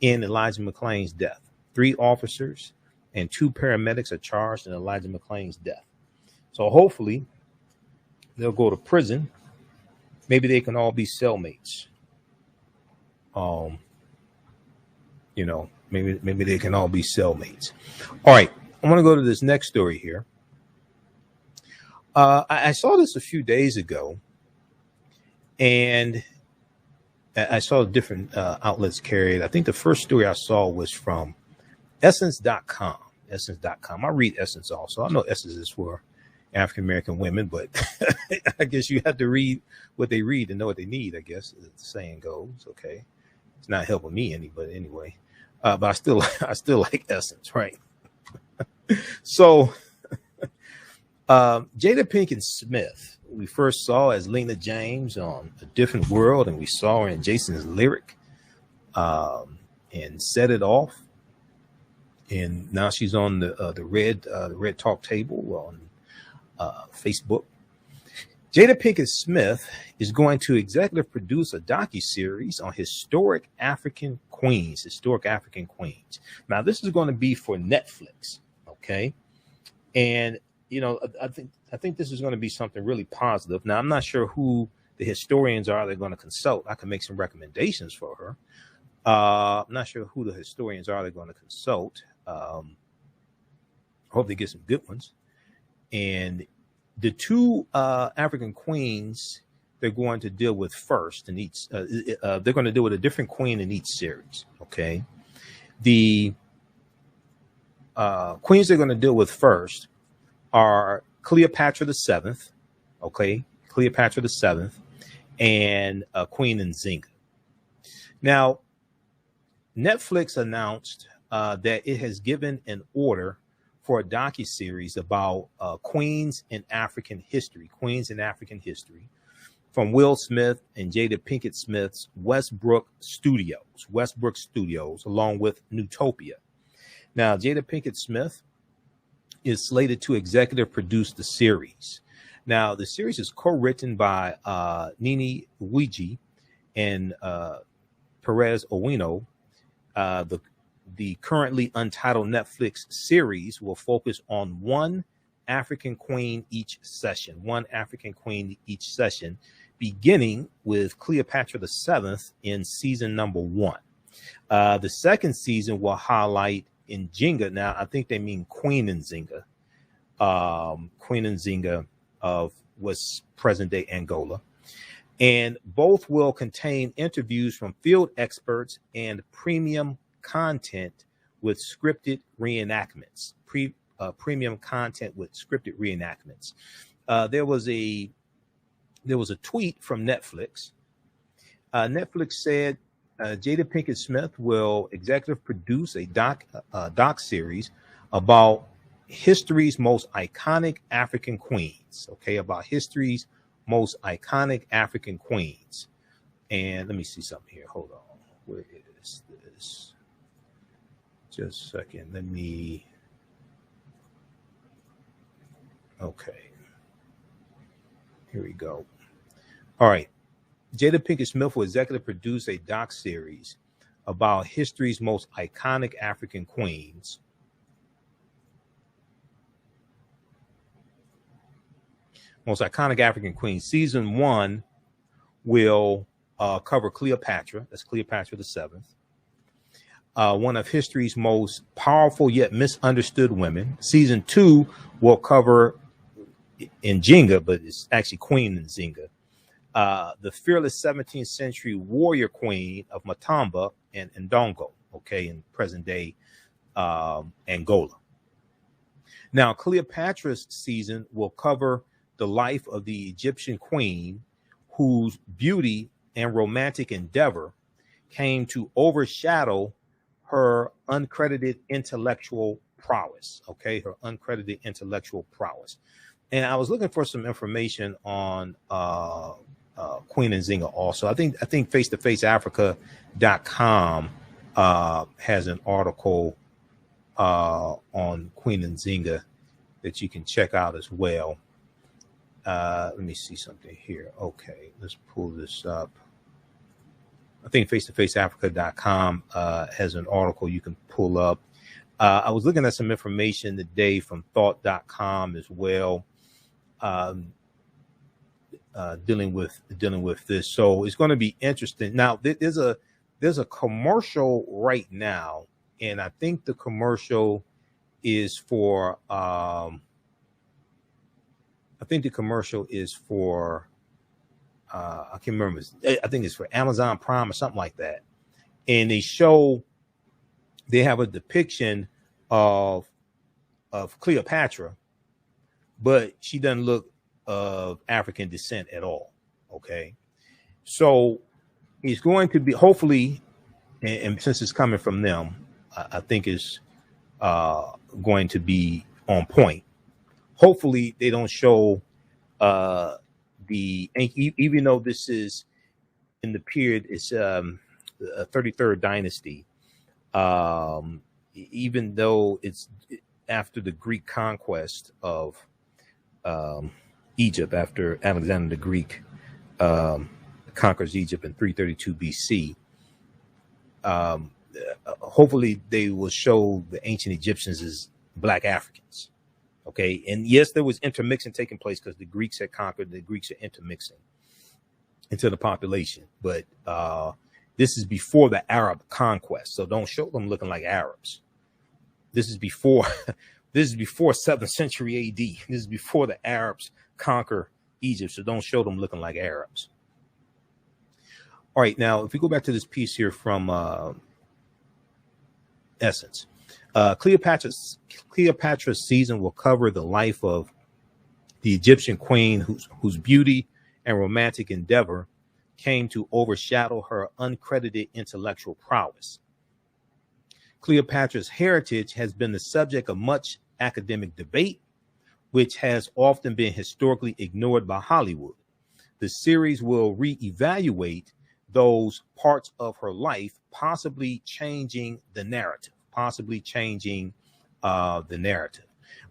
in Elijah McClain's death. 3 officers and 2 paramedics are charged in Elijah McClain's death. So hopefully they'll go to prison. Maybe they can all be cellmates. You know, maybe they can all be cellmates. All right, I want to go to this next story here. I saw this a few days ago, and I saw different outlets carried. I think the first story I saw was from Essence.com. Essence.com. I read Essence also. I know Essence is for African American women, but I guess you have to read what they read and know what they need, I guess, as the saying goes. Okay. It's not helping me any, but anyway. But I still like Essence, right? So Jada Pinkett Smith, we first saw as Lena James on A Different World, and we saw her in Jason's Lyric, and Set It Off. And now she's on the Red Talk Table on Facebook. Jada Pinkett Smith is going to executive produce a docuseries on historic African queens. Now, this is going to be for Netflix, okay? And you know, I think this is going to be something really positive. Now, I'm not sure who the historians are they're going to consult. I can make some recommendations for her. I'm not sure who the historians are they're going to consult. I hope they get some good ones. And the 2 African queens they're going to deal with first in each, they're going to deal with a different queen in each series. Okay. The queens they're going to deal with first are Cleopatra the 7th. Okay. Cleopatra the 7th and Queen Nzinga. Now, Netflix announced that it has given an order for a docuseries about queens in African history, from Will Smith and Jada Pinkett Smith's Westbrook Studios, along with Newtopia. Now, Jada Pinkett Smith is slated to executive produce the series. Now, the series is co-written by Nini Wiji and Perez Owino. The currently untitled Netflix series will focus on one African queen each session, beginning with Cleopatra the 7th in season number 1. The second season will highlight Nzinga. Now, I think they mean Queen Nzinga. Queen Nzinga of what's present-day Angola. And both will contain interviews from field experts and premium content with scripted reenactments. Premium content with scripted reenactments. There was a tweet from Netflix. Netflix said Jada Pinkett Smith will executive produce a doc series about history's most iconic African queens. Okay, about history's most iconic African queens. And let me see something here. Hold on. Where is this? Just a second. Let me. Okay. Here we go. All right. Jada Pinkett Smith will executive produce a doc series about history's most iconic African queens. Most iconic African queens. Season 1 will cover Cleopatra. That's Cleopatra the 7th. One of history's most powerful yet misunderstood women. Season 2 will cover Nzinga, but it's actually Queen Nzinga. The fearless 17th century warrior queen of Matamba and Ndongo, okay, in present day Angola. Now, Cleopatra's season will cover the life of the Egyptian queen whose beauty and romantic endeavor came to overshadow her uncredited intellectual prowess. Okay, her uncredited intellectual prowess. And I was looking for some information on Queen Nzinga also. I think face-to-faceafrica.com has an article on Queen Nzinga that you can check out as well. Let me see something here. Okay, let's pull this up. I think face-to-faceafrica.com has an article you can pull up. I was looking at some information today from thought.com as well, dealing with this. So it's going to be interesting. Now, there's a commercial right now, and I think the commercial is for I can't remember. I think it's for Amazon Prime or something like that. And they have a depiction of Cleopatra, but she doesn't look of African descent at all. Okay. So it's going to be, hopefully, and since it's coming from them, I think it's going to be on point. Hopefully they don't show even though this is in the period, it's a 33rd dynasty, even though it's after the Greek conquest of Egypt, after Alexander the Greek conquers Egypt in 332 BC. Hopefully they will show the ancient Egyptians as Black Africans. Okay, and yes, there was intermixing taking place because the Greeks had conquered. The Greeks are intermixing into the population, but this is before the Arab conquest, so don't show them looking like Arabs. This is before 7th century AD. This is before the Arabs conquer Egypt, so don't show them looking like Arabs. All right, now if we go back to this piece here from Essence. Cleopatra's season will cover the life of the Egyptian queen whose beauty and romantic endeavor came to overshadow her uncredited intellectual prowess. Cleopatra's heritage has been the subject of much academic debate, which has often been historically ignored by Hollywood. The series will reevaluate those parts of her life, possibly changing the narrative.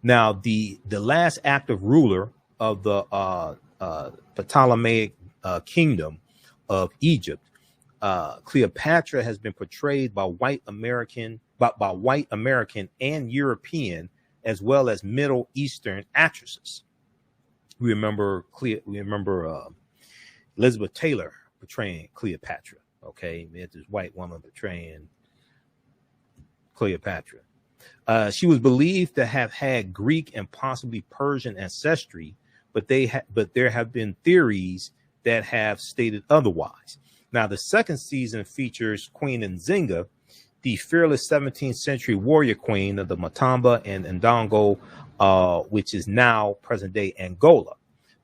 Now, the last active ruler of the Ptolemaic kingdom of Egypt, Cleopatra, has been portrayed by white American and European, as well as Middle Eastern actresses. We remember Elizabeth Taylor portraying Cleopatra. Okay, we had this white woman portraying Cleopatra. She was believed to have had Greek and possibly Persian ancestry, but there have been theories that have stated otherwise. Now, the second season features Queen Nzinga, the fearless 17th century warrior queen of the Matamba and Ndongo, which is now present-day Angola.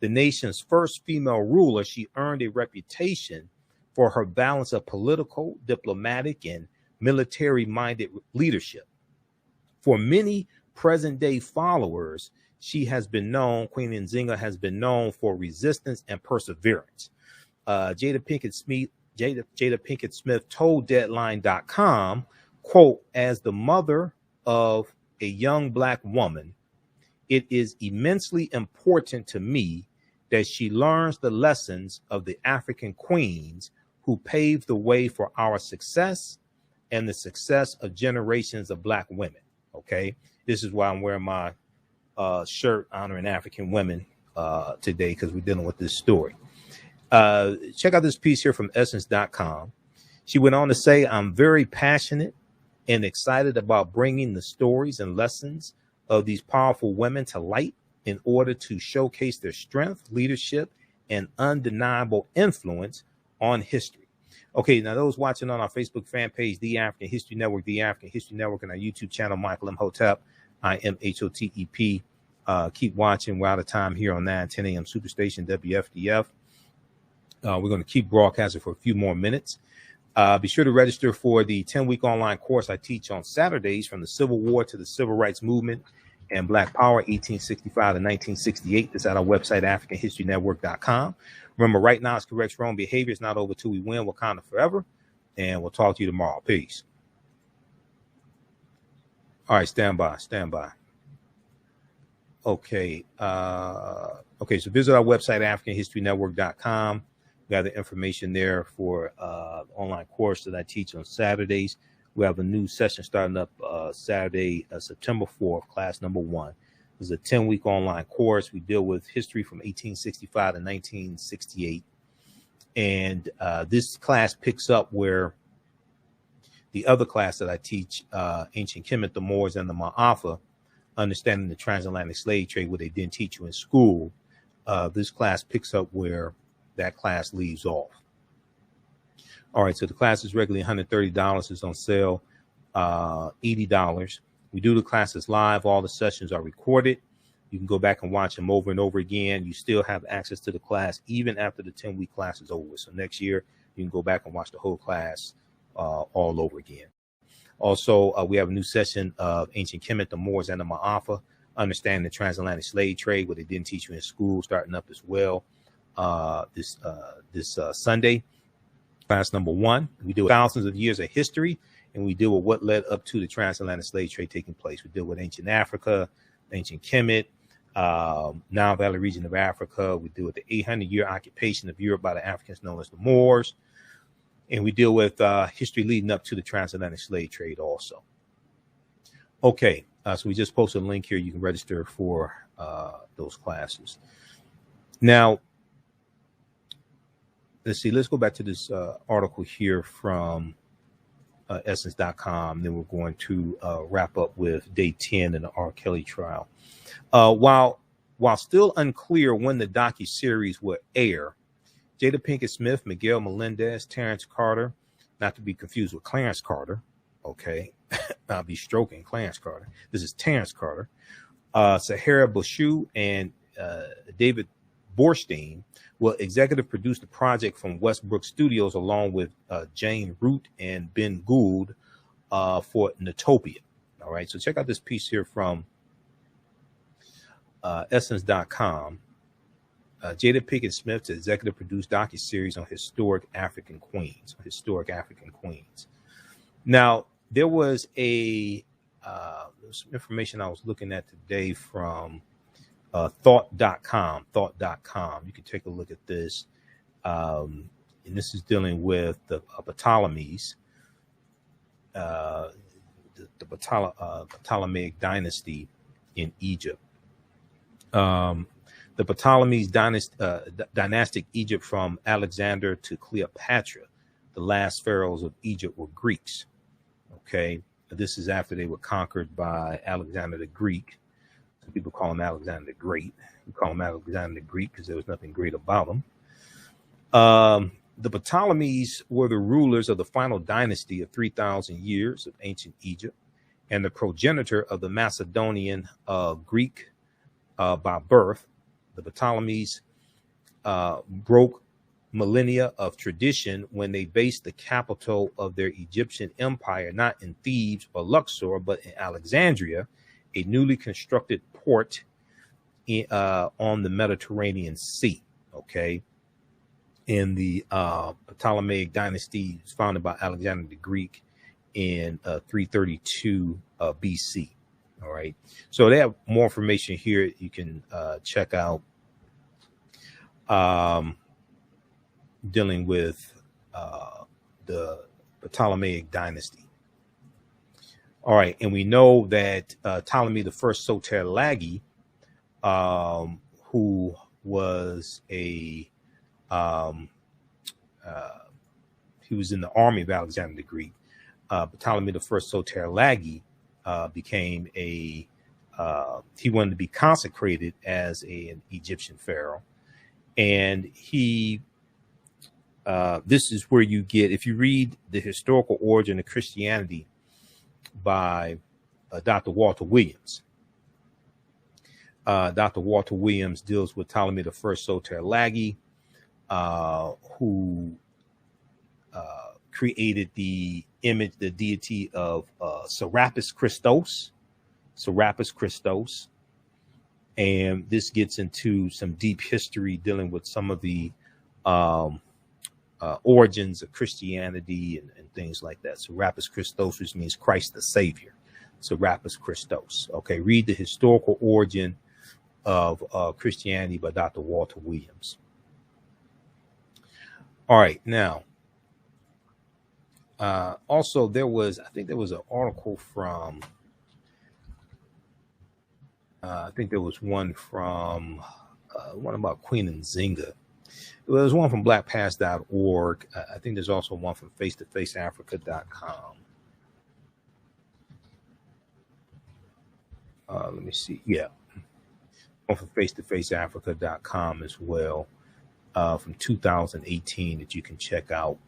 The nation's first female ruler, she earned a reputation for her balance of political, diplomatic, and military-minded leadership. For many present-day followers, Queen Nzinga has been known for resistance and perseverance. Jada Pinkett Smith told Deadline.com, quote, "As the mother of a young Black woman, it is immensely important to me that she learns the lessons of the African queens who paved the way for our success and the success of generations of Black women." Okay, this is why I'm wearing my shirt honoring African women today, because we're dealing with this story. Check out this piece here from Essence.com. She went on to say, "I'm very passionate and excited about bringing the stories and lessons of these powerful women to light in order to showcase their strength, leadership, and undeniable influence on history." Okay, now those watching on our Facebook fan page, The African History Network, The African History Network, and our YouTube channel, Michael Imhotep, IMHOTEP. Keep watching. We're out of time here on 9:10 a.m. Superstation WFDF. We're going to keep broadcasting for a few more minutes. Be sure to register for the 10-week online course I teach on Saturdays, from the Civil War to the Civil Rights Movement and Black Power, 1865 to 1968. It's at our website, AfricanHistoryNetwork.com. Remember, right now it's correct wrong behavior. It's not over till we win. Wakanda forever. And we'll talk to you tomorrow. Peace. All right, stand by. Okay. Okay, so visit our website, AfricanHistoryNetwork.com. We got the information there for the online course that I teach on Saturdays. We have a new session starting up Saturday, September 4th, class number 1. This is a 10-week online course. We deal with history from 1865 to 1968. And this class picks up where the other class that I teach, Ancient Kemet, the Moors, and the Ma'afa, Understanding the Transatlantic Slave Trade, what they didn't teach you in school. This class picks up where that class leaves off. All right, so the class is regularly $130. It's on sale, $80. We do the classes live. All the sessions are recorded. You can go back and watch them over and over again. You still have access to the class even after the 10-week class is over. So next year, you can go back and watch the whole class all over again. Also, we have a new session of Ancient Kemet, the Moors, and the Ma'afa, Understanding the Transatlantic Slave Trade, what they didn't teach you in school, starting up as well this Sunday. Class number 1. We do thousands of years of history, and we deal with what led up to the transatlantic slave trade taking place. We deal with ancient Africa, ancient Kemet, Nile Valley region of Africa. We deal with the 800-year occupation of Europe by the Africans known as the Moors. And we deal with history leading up to the transatlantic slave trade also. Okay, so we just posted a link here. You can register for those classes. Now, let's see. Let's go back to this article here from Essence.com. Then we're going to wrap up with day 10 in the R. Kelly trial. While still unclear when the docuseries will air, Jada Pinkett Smith, Miguel Melendez, Terrence Carter, not to be confused with Clarence Carter, okay? I'll be stroking Clarence Carter. This is Terrence Carter. Sahara Bashir and David Borstein will executive produce the project from Westbrook Studios along with Jane Root and Ben Gould for Natopia. All right, so check out this piece here from Essence.com. Jada Pinkett Smith to executive produce docuseries on historic African queens. Now, there was some information I was looking at today from thought.com. You can take a look at this. And this is dealing with the Ptolemies, the Ptolemaic dynasty in Egypt. The Ptolemies dynastic Egypt from Alexander to Cleopatra. The last pharaohs of Egypt were Greeks. Okay, this is after they were conquered by Alexander the Greek. Some people call him Alexander the Great. We call him Alexander the Greek because there was nothing great about him. The Ptolemies were the rulers of the final dynasty of 3,000 years of ancient Egypt and the progenitor of the Macedonian Greek by birth. The Ptolemies broke millennia of tradition when they based the capital of their Egyptian empire not in Thebes or Luxor, but in Alexandria, a newly constructed port on the Mediterranean Sea. Okay, and the Ptolemaic dynasty was founded by Alexander the Greek in 332 BC. All right, so they have more information here you can check out dealing with the Ptolemaic dynasty. All right, and we know that Ptolemy the First Soter-Lagi, who was he was in the army of Alexander the Greek. Ptolemy the First Soter-Lagi became he wanted to be consecrated as an Egyptian pharaoh, and he this is where you get, if you read The Historical Origin of Christianity by Dr. Walter Williams. Dr. Walter Williams deals with Ptolemy I Soter Lagi, who created the image, the deity of Serapis Christos. And this gets into some deep history dealing with some of the origins of Christianity and things like that. Serapis Christos, which means Christ the Savior. Serapis Christos. Okay, read The Historical Origin of Christianity by Dr. Walter Williams. All right, now, also I think there was an article from, I think there was one from, one about Queen Nzinga. There was one from blackpast.org. I think there's also one from face-to-faceafrica.com. Let me see. Yeah. One from face-to-faceafrica.com as well, from 2018 that you can check out.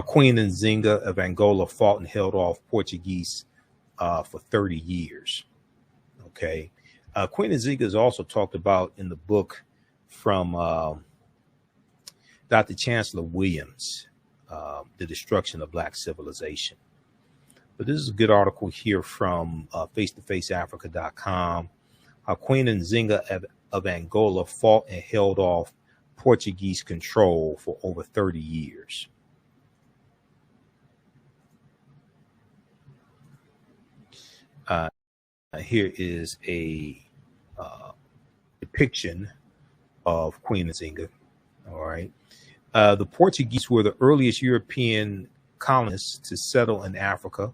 Queen Nzinga of Angola fought and held off Portuguese for 30 years. Okay. Queen Nzinga is also talked about in the book from Dr. Chancellor Williams, The Destruction of Black Civilization. But this is a good article here from face-to-faceafrica.com. Queen Nzinga of Angola fought and held off Portuguese control for over 30 years. Here is a depiction of Queen Nzinga. All right. The Portuguese were the earliest European colonists to settle in Africa,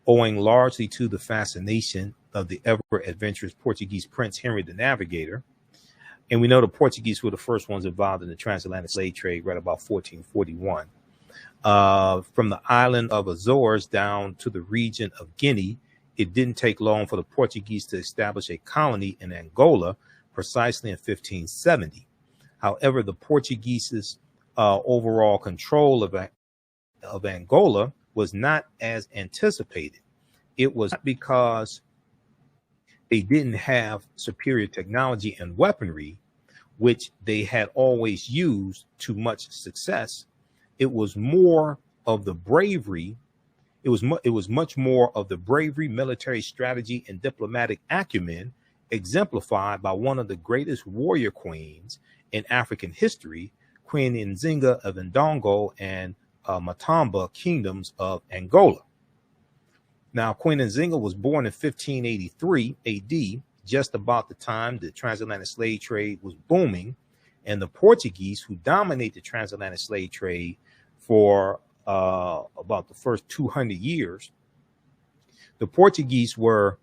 owing largely to the fascination of the ever-adventurous Portuguese Prince Henry the Navigator. And we know the Portuguese were the first ones involved in the transatlantic slave trade right about 1441. From the island of Azores down to the region of Guinea, it didn't take long for the Portuguese to establish a colony in Angola, precisely in 1570. However, the Portuguese's overall control of Angola was not as anticipated. It was not because they didn't have superior technology and weaponry, which they had always used to much success. It was more of the bravery. It was much more of the bravery, military strategy, and diplomatic acumen exemplified by one of the greatest warrior queens in African history, Queen Nzinga of Ndongo and Matamba kingdoms of Angola. Now, Queen Nzinga was born in 1583 AD, just about the time the transatlantic slave trade was booming, and the Portuguese, who dominate the transatlantic slave trade for about the first 200 years, the Portuguese were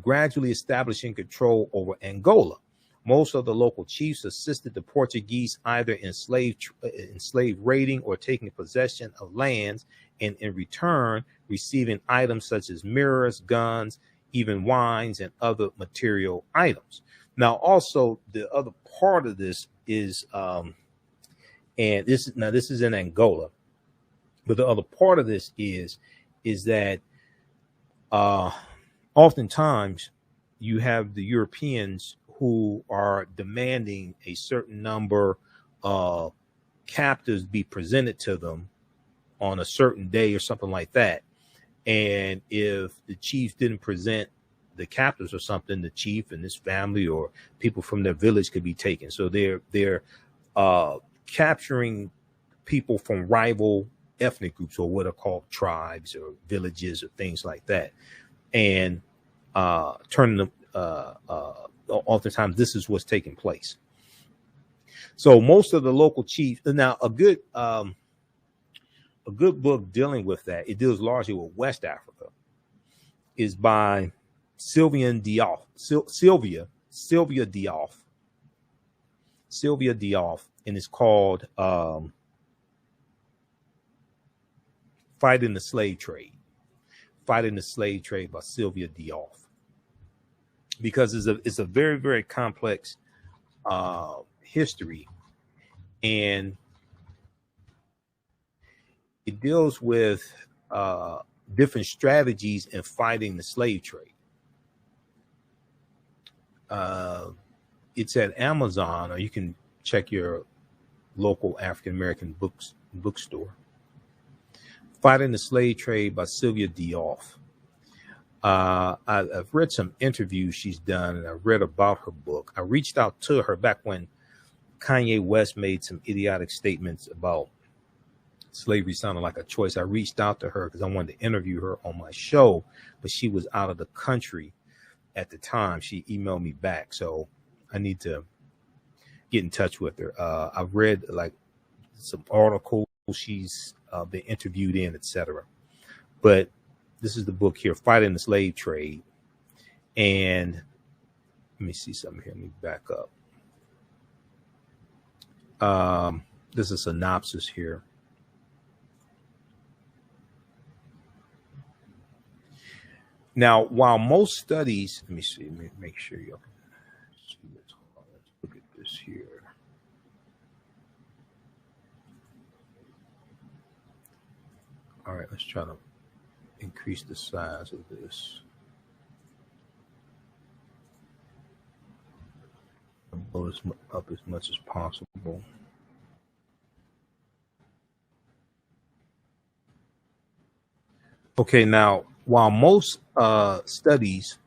gradually establishing control over Angola. Most of the local chiefs assisted the Portuguese either in slave raiding or taking possession of lands, and in return receiving items such as mirrors, guns, even wines, and other material items. Now, also the other part of this is, and this is in Angola, but the other part of this is that oftentimes you have the Europeans who are demanding a certain number of captives be presented to them on a certain day or something like that. And if the chief didn't present the captives or something, the chief and his family or people from their village could be taken. So they're capturing people from rival ethnic groups, or what are called tribes or villages or things like that, and turning them. Oftentimes, this is what's taking place. So most of the local chiefs. Now, a good book dealing with that, it deals largely with West Africa, is by Sylvia Diop, and it's called Fighting the Slave Trade by Sylvia Diop, because it's a very, very complex history, And it deals with different strategies in fighting the slave trade. It's at Amazon, or you can check your local African-American bookstore. Fighting the Slave Trade by Sylvia Diouf. I've read some interviews she's done, and I read about her book. I reached out to her back when Kanye West made some idiotic statements about slavery sounding like a choice. I reached out to her because I wanted to interview her on my show, but she was out of the country at the time. She emailed me back, so I need to get in touch with her. I've read like some articles she's been interviewed in, etc. But this is the book here, Fighting the Slave Trade. And let me see something here. Let me back up. This is a synopsis here. Now, while most studies, let me see, let me make sure y'all can see what's going on. Let's look at this here. All right, let's try to increase the size of this. I'll blow this up as much as possible. Okay, now, while most studies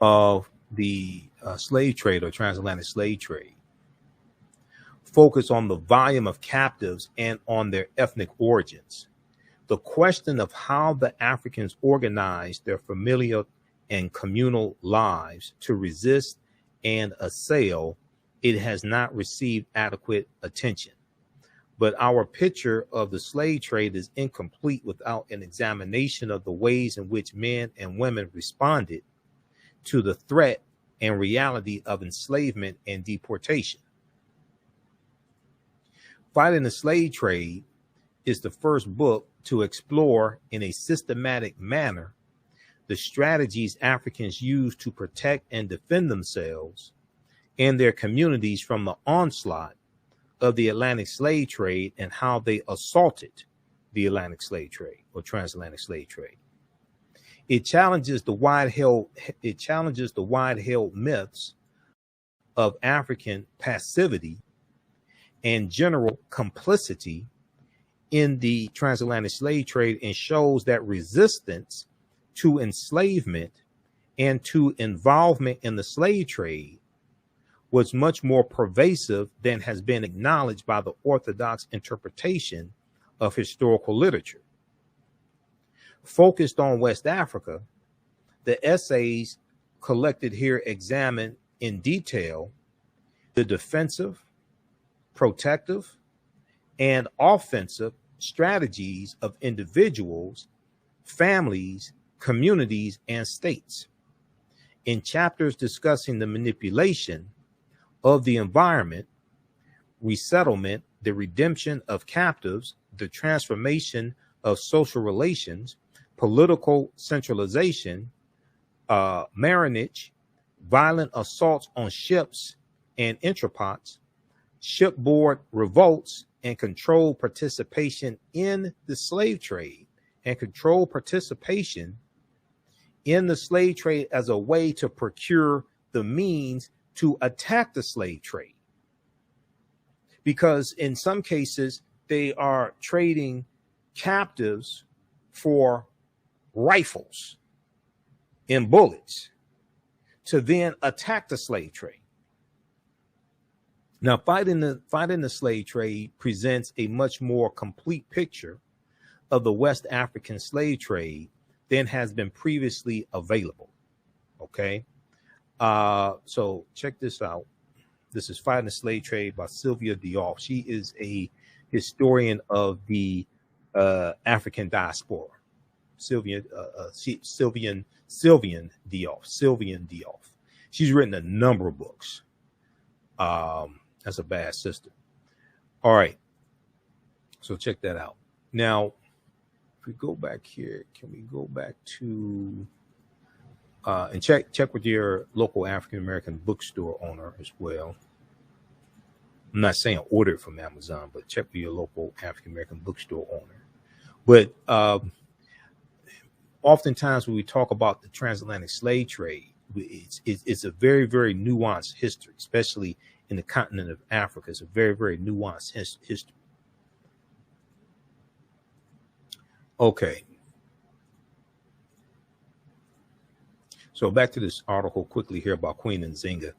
of the slave trade or transatlantic slave trade focus on the volume of captives and on their ethnic origins, the question of how the Africans organized their familial and communal lives to resist and assail, it has not received adequate attention. But our picture of the slave trade is incomplete without an examination of the ways in which men and women responded to the threat and reality of enslavement and deportation. Fighting the Slave Trade is the first book to explore in a systematic manner the strategies Africans used to protect and defend themselves and their communities from the onslaught of the Atlantic slave trade and how they assaulted the Atlantic slave trade or transatlantic slave trade. It challenges the wide-held myths of African passivity and general complicity in the transatlantic slave trade and shows that resistance to enslavement and to involvement in the slave trade was much more pervasive than has been acknowledged by the orthodox interpretation of historical literature. Focused on West Africa, the essays collected here examine in detail the defensive, protective, and offensive strategies of individuals, families, communities, and states. In chapters discussing the manipulation of the environment, resettlement, the redemption of captives, the transformation of social relations, political centralization, marriage, violent assaults on ships and entrepots, shipboard revolts, and controlled participation in the slave trade, and controlled participation in the slave trade as a way to procure the means to attack the slave trade. Because in some cases, they are trading captives for rifles and bullets to then attack the slave trade. Now, fighting the slave trade presents a much more complete picture of the West African slave trade than has been previously available. Okay, so check this out. This is Fighting the Slave Trade by Sylvia Diouf. She is a historian of the African diaspora. Sylvian Diouf. She's written a number of books. That's a bad sister. All right. So check that out. Now, if we go back here, can we go back to and check with your local African American bookstore owner as well. I'm not saying order it from Amazon, but check with your local African-American bookstore owner. But oftentimes when we talk about the transatlantic slave trade, it's a very, very nuanced history, especially in the continent of Africa. It's a very, very nuanced history. Okay. So back to this article quickly here about Queen Nzinga.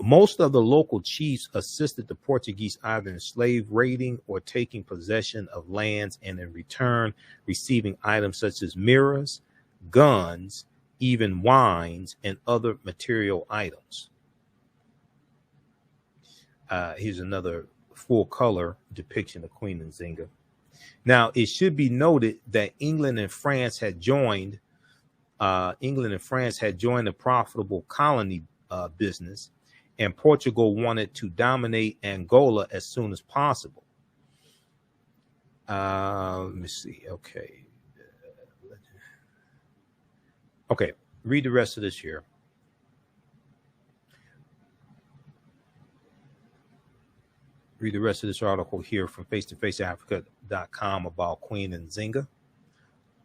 Most of the local chiefs assisted the Portuguese either in slave raiding or taking possession of lands, and in return receiving items such as mirrors, guns, even wines, and other material items. Here's another full color depiction of Queen Nzinga. Now, it should be noted that England and France had joined the profitable colony business, and Portugal wanted to dominate Angola as soon as possible. Let me see. Okay, read the rest of this here. Read the rest of this article here from face-to-faceafrica.com about Queen Nzinga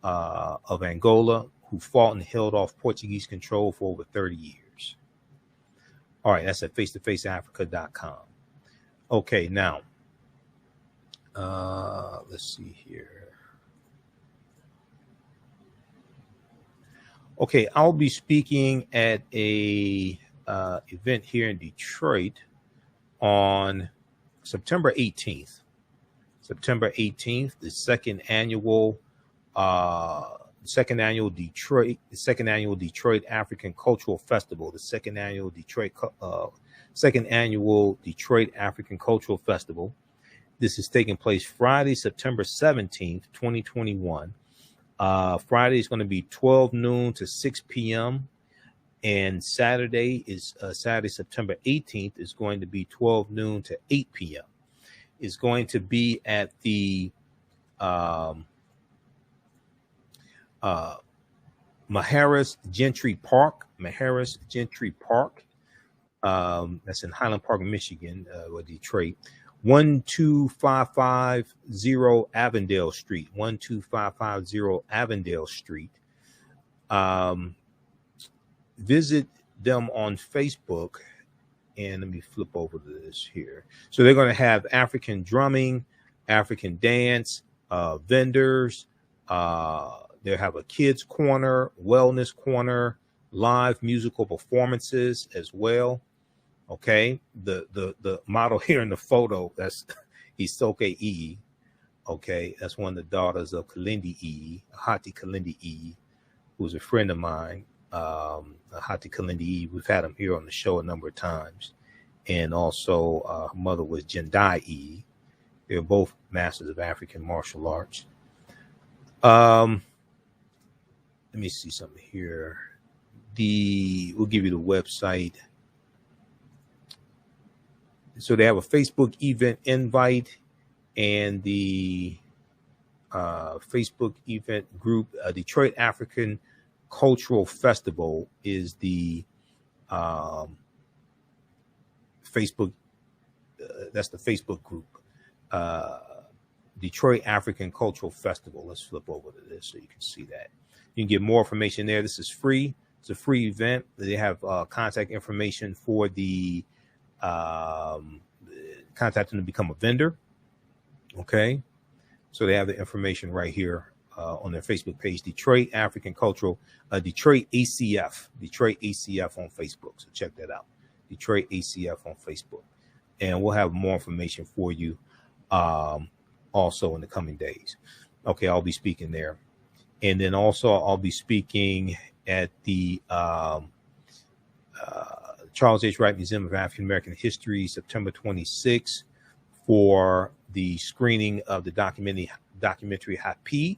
of Angola, who fought and held off Portuguese control for over 30 years. All right, that's at face-to-faceafrica.com. Okay, now, let's see here. Okay, I'll be speaking at a event here in Detroit on September 18th. September 18th, the second annual Detroit African Cultural Festival, the second annual Detroit African Cultural Festival. This is taking place Friday, September 17th, 2021. Friday is going to be 12 noon to 6 p.m. And Saturday, September 18th, is going to be 12 noon to 8 p.m. It's going to be at the Maharis Gentry Park. That's in Highland Park, Michigan, or Detroit. 12550 Avondale Street. 12550 Avondale Street. Visit them on Facebook, and let me flip over to this here. So they're going to have African drumming, African dance, vendors. They'll have a kids corner, wellness corner, live musical performances as well. Okay, the model here in the photo, that's Isoke E. Okay, that's one of the daughters of Kalindi E, Hati Kalindi E, who's a friend of mine. Hati Kalindi E. We've had him here on the show a number of times, and also her mother was Jendai E. They're both masters of African martial arts. Let me see something here. We'll give you the website. So they have a Facebook event invite, and the Facebook event group, Detroit African Cultural Festival, is the Facebook. That's the Facebook group. Detroit African Cultural Festival. Let's flip over to this so you can see that. You can get more information there. This is free. It's a free event. They have contact information for the contact them to become a vendor. Okay. So they have the information right here on their Facebook page, Detroit African Cultural, Detroit ACF on Facebook. So check that out. Detroit ACF on Facebook. And we'll have more information for you also in the coming days. Okay, I'll be speaking there. And then also I'll be speaking at the Charles H. Wright Museum of African American History, September 26th, for the screening of the documentary Happy,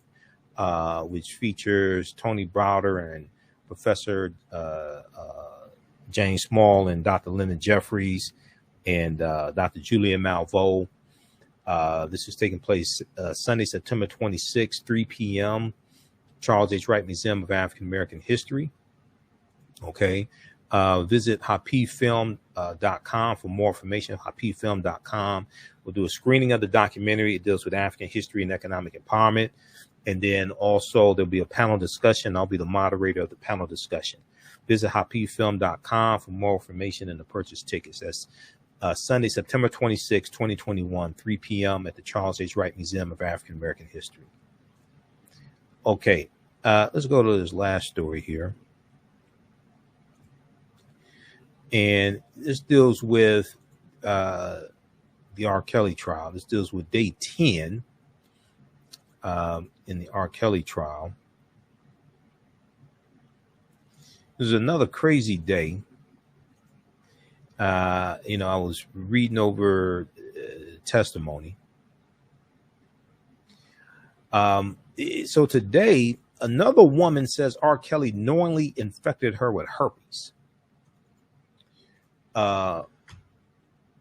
which features Tony Browder and Professor James Small and Dr. Lyndon Jeffries and Dr. Julia Malveaux. This is taking place Sunday, September 26th, 3 p.m., Charles H. Wright Museum of African American History. Okay. Visit hapifilm.com for more information. hapifilm.com. We'll do a screening of the documentary. It deals with African history and economic empowerment. And then also there'll be a panel discussion. I'll be the moderator of the panel discussion. Visit hapifilm.com for more information and to purchase tickets. That's Sunday, September 26, 2021, 3 p.m. at the Charles H. Wright Museum of African American History. Okay, let's go to this last story here. And this deals with the R. Kelly trial. This deals with day 10 in the R. Kelly trial. This is another crazy day. I was reading over testimony. So today, another woman says R. Kelly knowingly infected her with herpes. A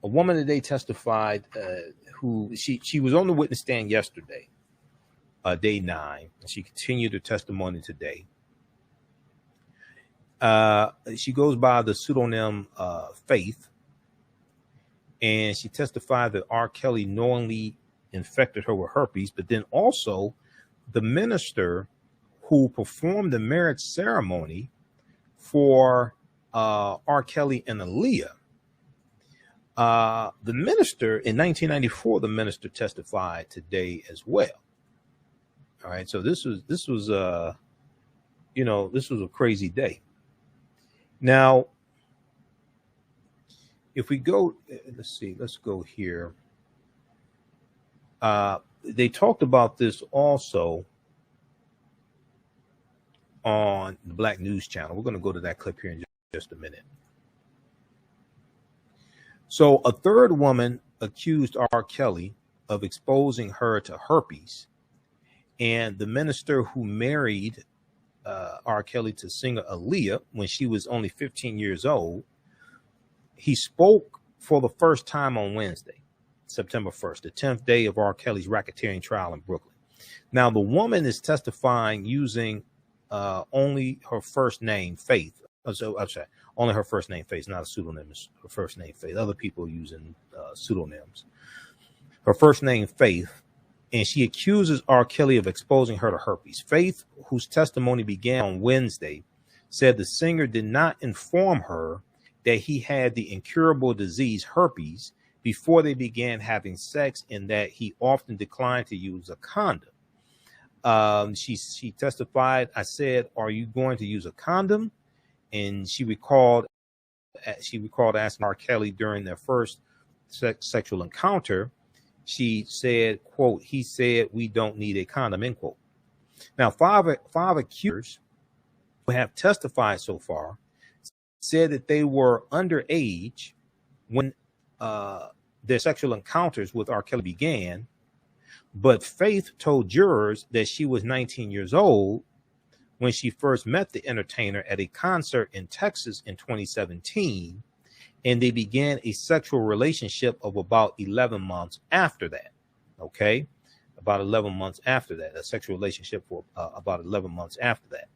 woman today testified who she was on the witness stand yesterday, day 9, and she continued her testimony today. She goes by the pseudonym Faith, and she testified that R. Kelly knowingly infected her with herpes, but then also the minister who performed the marriage ceremony for R. Kelly and Aaliyah. The minister in 1994, the minister testified today as well. All right, so this was a crazy day. Now, if we go, let's go here. They talked about this also on the Black News Channel. We're going to go to that clip here in just a minute. So a third woman accused R. Kelly of exposing her to herpes, and the minister who married R. Kelly to singer Aaliyah when she was only 15 years old, he spoke for the first time on Wednesday, September 1st, the 10th day of R. Kelly's racketeering trial in Brooklyn. Now, the woman is testifying using only her first name, Faith. Only her first name, Faith, not a pseudonym. It's her first name, Faith. Other people using pseudonyms. Her first name, Faith, and she accuses R. Kelly of exposing her to herpes. Faith, whose testimony began on Wednesday, said the singer did not inform her that he had the incurable disease herpes before they began having sex, and that he often declined to use a condom. She testified, I said, "Are you going to use a condom?" And she recalled asking R. Kelly during their first sexual encounter. She said, quote, "He said we don't need a condom," end quote. Now, five accusers who have testified so far said that they were underage when their sexual encounters with R. Kelly began, but Faith told jurors that she was 19 years old when she first met the entertainer at a concert in Texas in 2017, and they began a sexual relationship of about 11 months after that. Okay, about 11 months after that, a sexual relationship for about 11 months after that.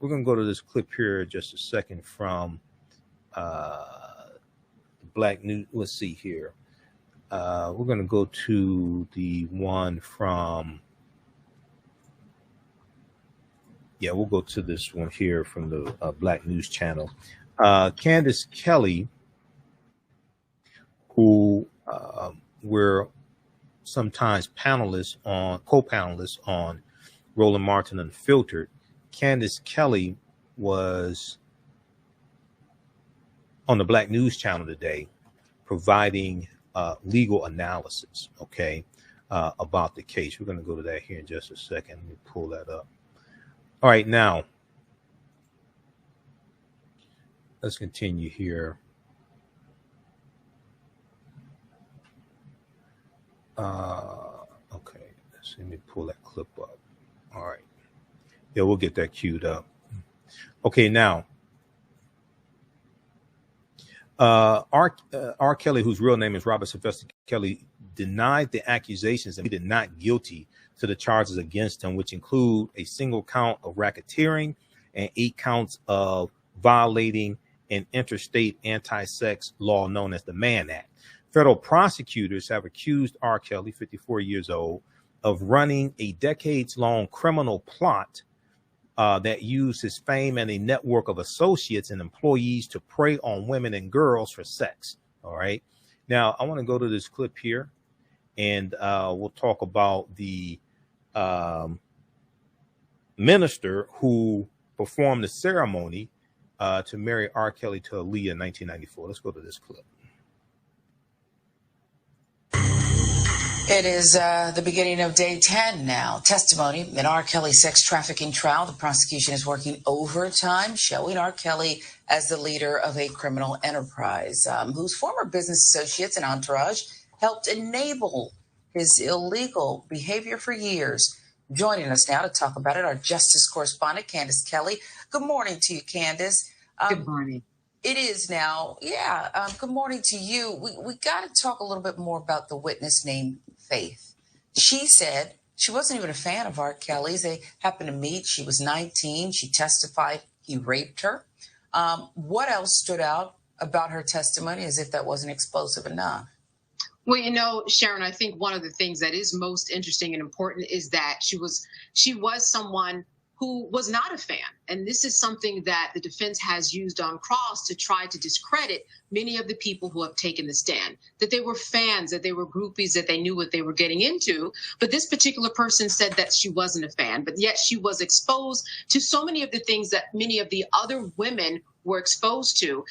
We're going to go to this clip here just a second from Black News. Let's see here. We're going to go to the one from, we'll go to this one here from the Black News Channel. Candace Kelly, who were sometimes co-panelists on Roland Martin Unfiltered. Candace Kelly was on the Black News Channel today providing legal analysis, about the case. We're going to go to that here in just a second. Let me pull that up. All right, now let's continue here. Okay, let me pull that clip up. All right. Yeah, we'll get that queued up. Okay, now R. Kelly, whose real name is Robert Sylvester Kelly, denied the accusations and pleaded not guilty to the charges against him, which include a single count of racketeering and 8 counts of violating an interstate anti-sex law known as the Mann Act. Federal prosecutors have accused R. Kelly, 54 years old, of running a decades-long criminal plot that used his fame and a network of associates and employees to prey on women and girls for sex. All right. Now, I want to go to this clip here, and we'll talk about the minister who performed the ceremony to marry R. Kelly to Aaliyah in 1994. Let's go to this clip. It is the beginning of day 10 now. Testimony in R. Kelly's sex trafficking trial. The prosecution is working overtime, showing R. Kelly as the leader of a criminal enterprise whose former business associates and entourage helped enable his illegal behavior for years. Joining us now to talk about it, our justice correspondent, Candace Kelly. Good morning to you, Candace. Good morning. It is now. Yeah. Good morning to you. We got to talk a little bit more about the witness named Faith. She said she wasn't even a fan of R. Kelly's. They happened to meet. She was 19. She testified he raped her. What else stood out about her testimony as if that wasn't explosive enough? Well, you know, Sharon, I think one of the things that is most interesting and important is that she was someone who was not a fan. And this is something that the defense has used on cross to try to discredit many of the people who have taken the stand, that they were fans, that they were groupies, that they knew what they were getting into. But this particular person said that she wasn't a fan, but yet she was exposed to so many of the things that many of the other women were exposed to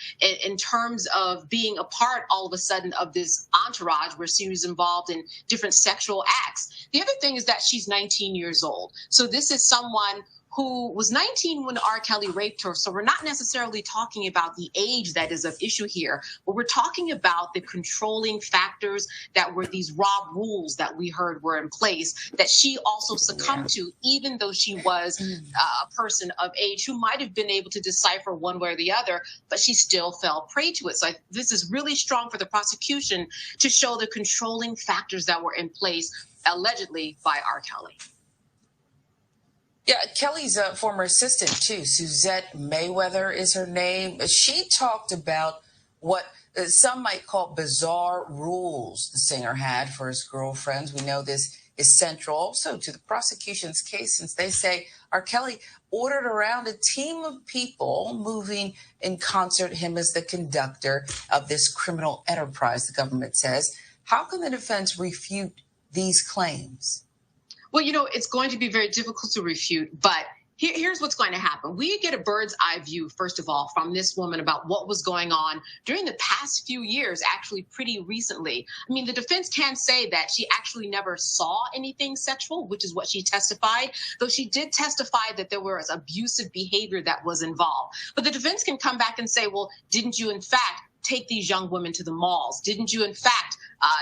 in terms of being a part all of a sudden of this entourage where she was involved in different sexual acts. The other thing is that she's 19 years old. So this is someone who was 19 when R. Kelly raped her. So we're not necessarily talking about the age that is of issue here, but we're talking about the controlling factors that were these raw rules that we heard were in place that she also succumbed to, even though she was a person of age who might have been able to decipher one way or the other, but she still fell prey to it. So this is really strong for the prosecution to show the controlling factors that were in place allegedly by R. Kelly. Yeah, Kelly's a former assistant, too. Suzette Mayweather is her name. She talked about what some might call bizarre rules the singer had for his girlfriends. We know this is central also to the prosecution's case, since they say R. Kelly ordered around a team of people moving in concert, him as the conductor of this criminal enterprise, the government says. How can the defense refute these claims? Well, you know, it's going to be very difficult to refute, but here's what's going to happen. We get a bird's eye view, first of all, from this woman about what was going on during the past few years, actually pretty recently. I mean, the defense can say that she actually never saw anything sexual, which is what she testified, though she did testify that there was abusive behavior that was involved. But the defense can come back and say, well, didn't you, in fact, take these young women to the malls? Didn't you, in fact,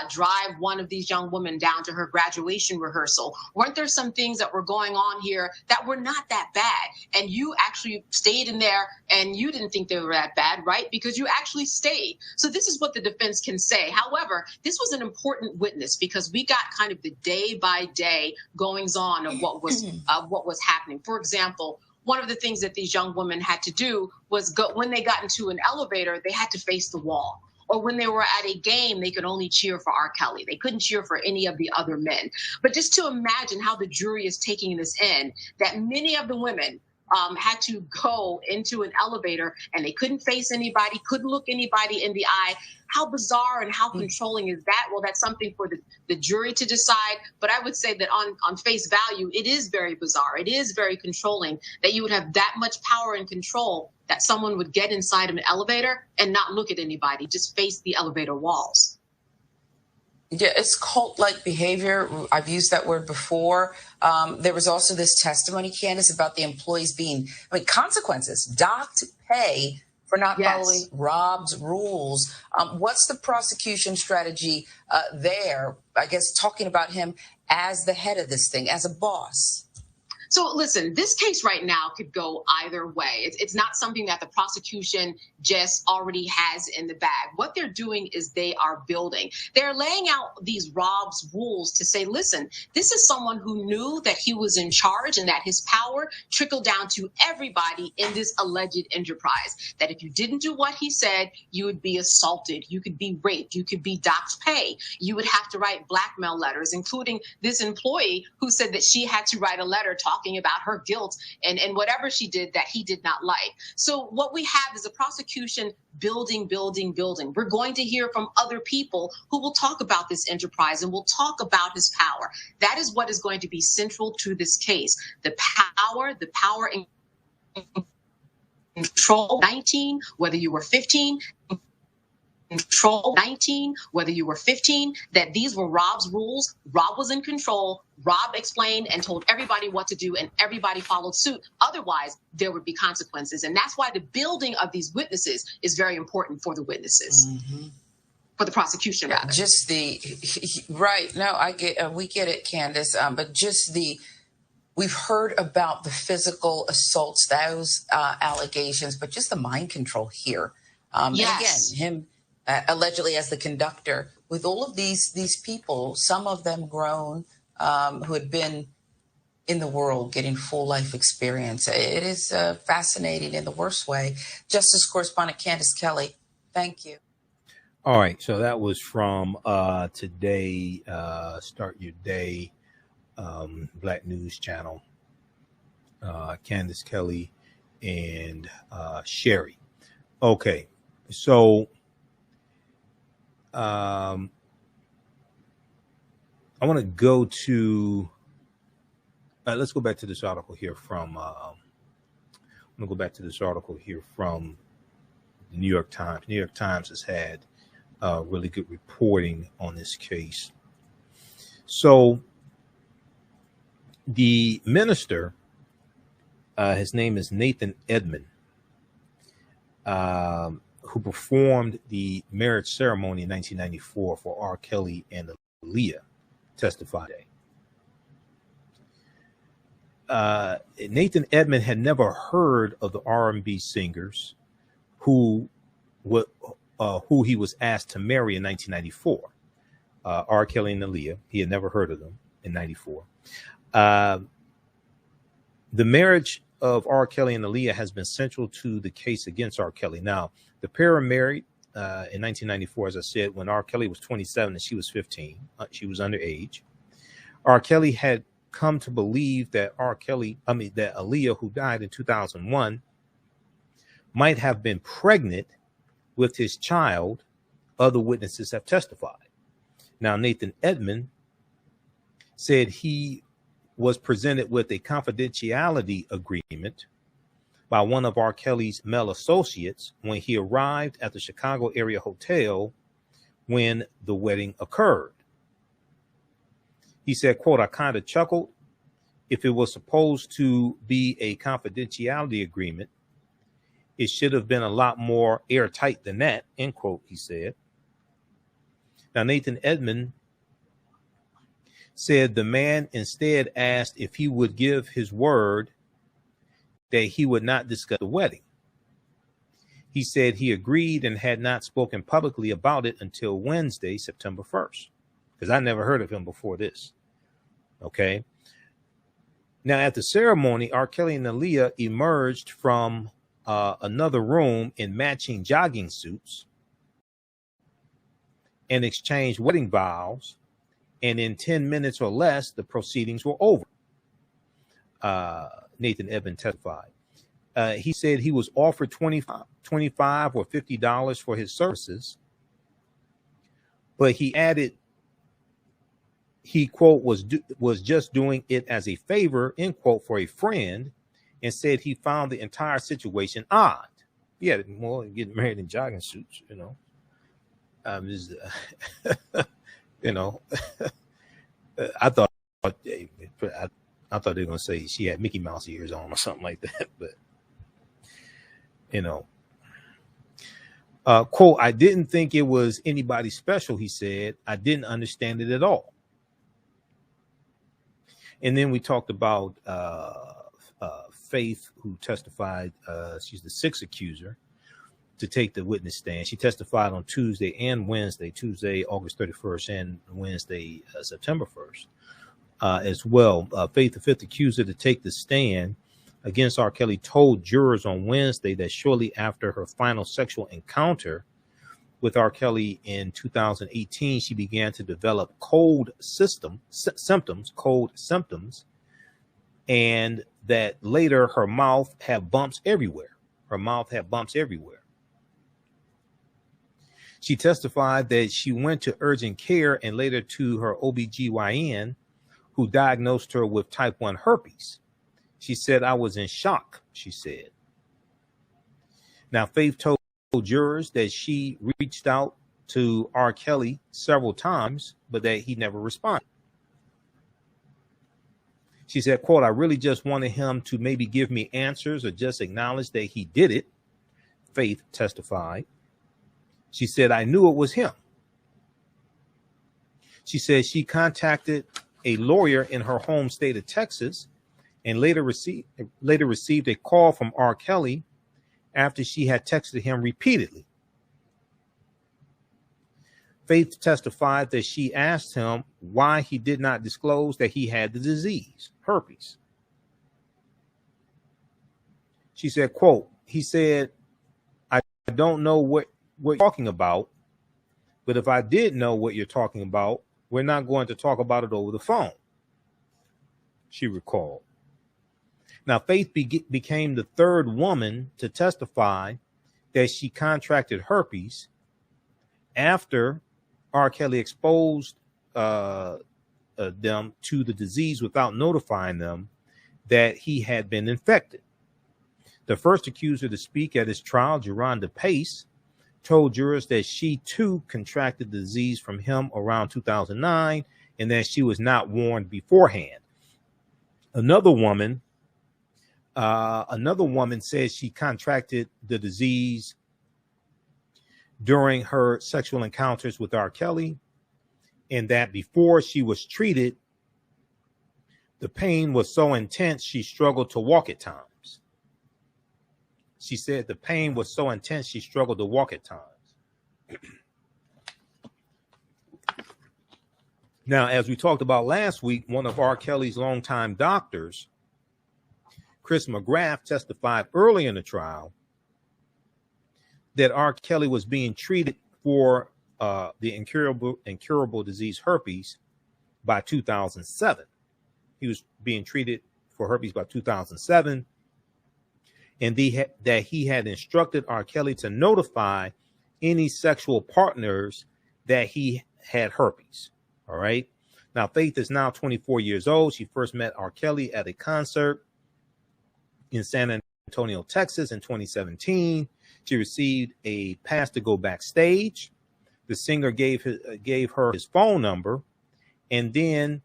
drive one of these young women down to her graduation rehearsal? Weren't there some things that were going on here that were not that bad? And you actually stayed in there and you didn't think they were that bad, right? Because you actually stayed. So this is what the defense can say. However, this was an important witness because we got kind of the day by day goings on of what was happening. For example, one of the things that these young women had to do was go, when they got into an elevator, they had to face the wall. Or when they were at a game, they could only cheer for R. Kelly. They couldn't cheer for any of the other men. But just to imagine how the jury is taking this in, that many of the women had to go into an elevator and they couldn't face anybody, couldn't look anybody in the eye. How bizarre and how controlling is that? Well, that's something for the jury to decide. But I would say that on face value, it is very bizarre. It is very controlling that you would have that much power and control that someone would get inside of an elevator and not look at anybody, just face the elevator walls. Yeah, it's cult-like behavior. I've used that word before. There was also this testimony, Candace, about the employees being, consequences, docked pay for not following Rob's rules. What's the prosecution strategy there? I guess talking about him as the head of this thing, as a boss. So listen, this case right now could go either way. It's not something that the prosecution just already has in the bag. What they're doing is they are building. They're laying out these Rob's rules to say, listen, this is someone who knew that he was in charge and that his power trickled down to everybody in this alleged enterprise. That if you didn't do what he said, you would be assaulted, you could be raped, you could be docked pay, you would have to write blackmail letters, including this employee who said that she had to write a letter talking about her guilt and whatever she did that he did not like. So what we have is a prosecution building. We're going to hear from other people who will talk about this enterprise and will talk about his power. That is what is going to be central to this case. The power in control 19, whether you were 15, control 19, whether you were 15, that these were Rob's rules. Rob was in control. Rob explained and told everybody what to do, and everybody followed suit. Otherwise, there would be consequences. And that's why the building of these witnesses is very important for the witnesses, for the prosecution, rather. Just right. No, I get, we get it, Candace. But just we've heard about the physical assaults, those allegations, but just the mind control here. Yes. And again, him allegedly as the conductor, with all of these people, some of them grown, who had been in the world getting full life experience. It is fascinating in the worst way. Justice Correspondent Candace Kelly, thank you. All right, so that was from today, Start Your Day, Black News Channel, Candace Kelly and Sherry. Okay, so I want to go to, let's go back to this article here from, I'm going to go back to this article here from the New York Times. New York Times has had really good reporting on this case. So the minister, his name is Nathan Edmond, who performed the marriage ceremony in 1994 for R. Kelly and Aaliyah, testified. Nathan Edmond had never heard of the R&B singers who he was asked to marry in 1994. R. Kelly and Aaliyah. He had never heard of them in 94. The marriage of R. Kelly and Aaliyah has been central to the case against R. Kelly. Now, the pair married in 1994, as I said, when R. Kelly was 27 and she was 15. She was underage. R. Kelly had come to believe that that Aaliyah, who died in 2001, might have been pregnant with his child. Other witnesses have testified. Now, Nathan Edmond said he was presented with a confidentiality agreement by one of R. Kelly's male associates when he arrived at the Chicago area hotel when the wedding occurred. He said, quote, "I kind of chuckled. If it was supposed to be a confidentiality agreement, it should have been a lot more airtight than that," end quote, he said. Now, Nathan Edmond said the man instead asked if he would give his word that he would not discuss the wedding. He said he agreed and had not spoken publicly about it until Wednesday, September 1st, because I never heard of him before this. Okay. Now, at the ceremony, R. Kelly and Aaliyah emerged from another room in matching jogging suits and exchanged wedding vows. And in 10 minutes or less, the proceedings were over. Nathan Edmond testified. He said he was offered $25 or $50 for his services, but he added he, quote, was just doing it as a favor, end quote, for a friend, and said he found the entire situation odd. Yeah, more getting married in jogging suits, you know. You know, I thought they were going to say she had Mickey Mouse ears on or something like that. But, you know, quote, "I didn't think it was anybody special," he said. "I didn't understand it at all." And then we talked about Faith, who testified. She's the sixth accuser to take the witness stand. She testified on Tuesday and Wednesday, Tuesday, August 31st, and Wednesday, September 1st, as well. Faith, the fifth accuser to take the stand against R. Kelly, told jurors on Wednesday that shortly after her final sexual encounter with R. Kelly in 2018, she began to develop cold symptoms, and that later her mouth had bumps everywhere. She testified that she went to urgent care and later to her OBGYN, who diagnosed her with type 1 herpes. She said, "I was in shock," she said. Now, Faith told jurors that she reached out to R. Kelly several times, but that he never responded. She said, quote, "I really just wanted him to maybe give me answers or just acknowledge that he did it," Faith testified. She said, "I knew it was him." She said she contacted a lawyer in her home state of Texas and later received a call from R. Kelly after she had texted him repeatedly. Faith testified that she asked him why he did not disclose that he had the disease, herpes. She said, quote, "He said, I don't know what you're talking about, but if I did know what you're talking about, we're not going to talk about it over the phone," she recalled. Now, Faith became the third woman to testify that she contracted herpes after R. Kelly exposed them to the disease without notifying them that he had been infected. The first accuser to speak at his trial, Geronda Pace, told jurors that she too contracted the disease from him around 2009 and that she was not warned beforehand. Another woman said she contracted the disease during her sexual encounters with R. Kelly, and that before she was treated, the pain was so intense she struggled to walk at times. She said the pain was so intense she struggled to walk at times. Now, as we talked about last week, one of R. Kelly's longtime doctors, Chris McGrath, testified early in the trial that R. Kelly was being treated for the incurable disease herpes by 2007. He was being treated for herpes by 2007, and that he had instructed R. Kelly to notify any sexual partners that he had herpes. All right. Now, Faith is now 24 years old. She first met R. Kelly at a concert in San Antonio, Texas in 2017. She received a pass to go backstage. The singer gave her his phone number, and then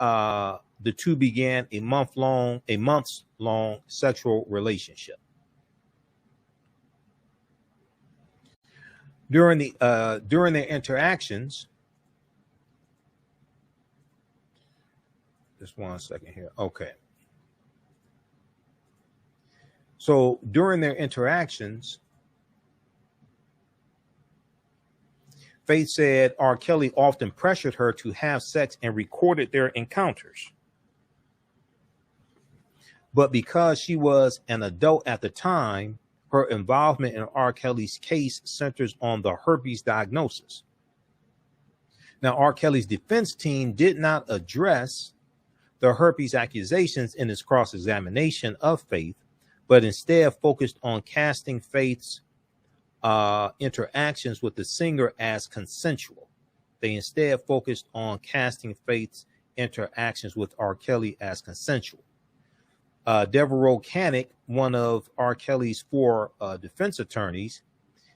the two began a months-long sexual relationship. During their interactions, just 1 second here. Okay. So during their interactions, Faith said R. Kelly often pressured her to have sex and recorded their encounters. But because she was an adult at the time, her involvement in R. Kelly's case centers on the herpes diagnosis. Now, R. Kelly's defense team did not address the herpes accusations in its cross-examination of Faith, but instead focused on casting Faith's interactions with the singer as consensual. They instead focused on casting Faith's interactions with R. Kelly as consensual. Devereaux Canick, one of R. Kelly's four defense attorneys,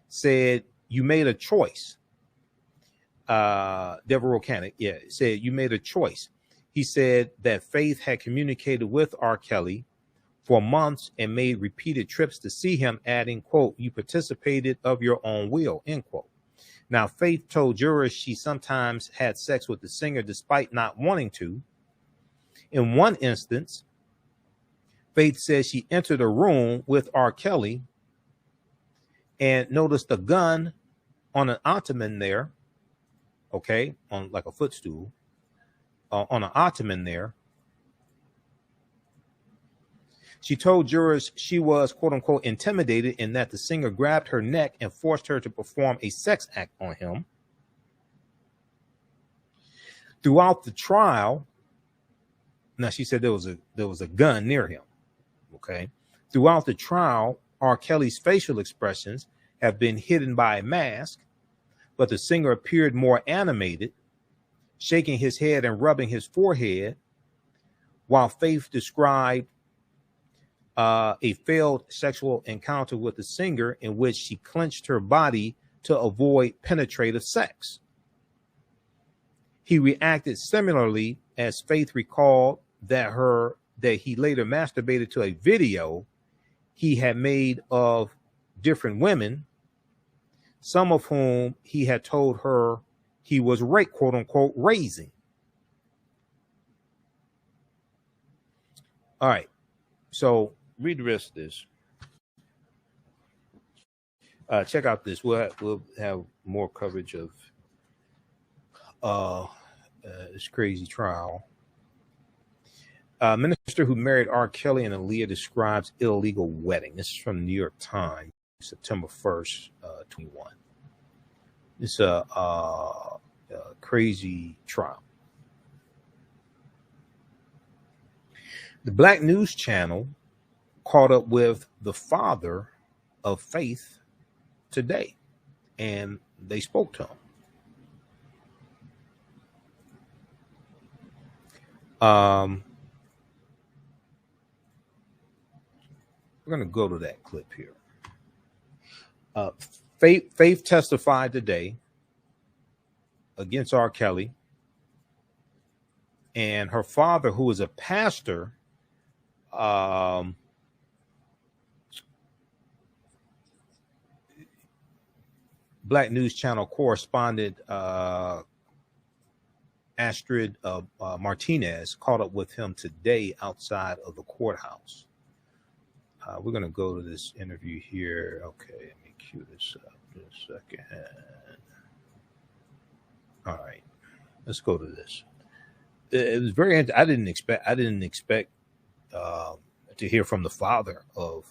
said, "You made a choice." Devereaux Canick, said, "You made a choice." He said that Faith had communicated with R. Kelly for months and made repeated trips to see him, adding, quote, "You participated of your own will," end quote. Now, Faith told jurors she sometimes had sex with the singer despite not wanting to, In one instance, Faith says she entered a room with R. Kelly and noticed a gun on an ottoman there, okay, on like a footstool, on an ottoman there. She told jurors she was, quote unquote, intimidated and that the singer grabbed her neck and forced her to perform a sex act on him. Throughout the trial, now she said there was a gun near him. Okay. Throughout the trial, R. Kelly's facial expressions have been hidden by a mask, but the singer appeared more animated, shaking his head and rubbing his forehead, while Faith described a failed sexual encounter with the singer in which she clenched her body to avoid penetrative sex. He reacted similarly as Faith recalled that he later masturbated to a video he had made of different women, some of whom he had told her he was, quote unquote, raising. All right. So read the rest of this. Check out this. We'll have more coverage of this crazy trial. Minister who married R. Kelly and Aaliyah describes illegal wedding. This is from the New York Times, September 1st, 21. It's a crazy trial. The Black News Channel caught up with the father of Faith today, and they spoke to him. We're going to go to that clip here. Faith testified today against R. Kelly, and her father, who is a pastor, Black News Channel correspondent Astrid Martinez caught up with him today outside of the courthouse. We're going to go to this interview here. Okay, let me cue this up just a second. All right, let's go to this. It was very. I didn't expect to hear from the father of